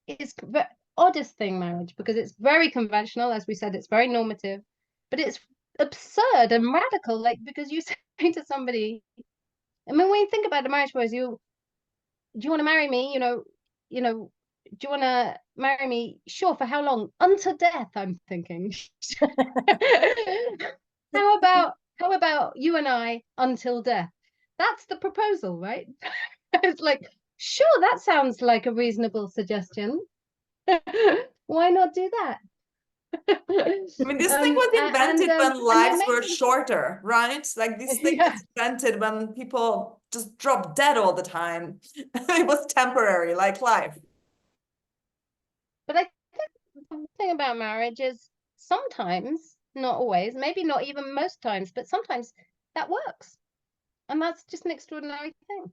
It's the oddest thing, marriage, because it's very conventional, as we said. It's very normative, but it's absurd and radical. Like, because you say to somebody, I mean, when you think about the marriage voice, do you want to marry me? Do you want to marry me? Sure. For how long? Unto death, I'm thinking. How about you and I until death? That's the proposal, right? It's like, sure, that sounds like a reasonable suggestion. Why not do that? I mean, this thing was invented when lives were shorter, right? Like this thing was invented when people just dropped dead all the time. It was temporary, like life. But I think the thing about marriage is sometimes, not always, maybe not even most times, but sometimes that works. And that's just an extraordinary thing.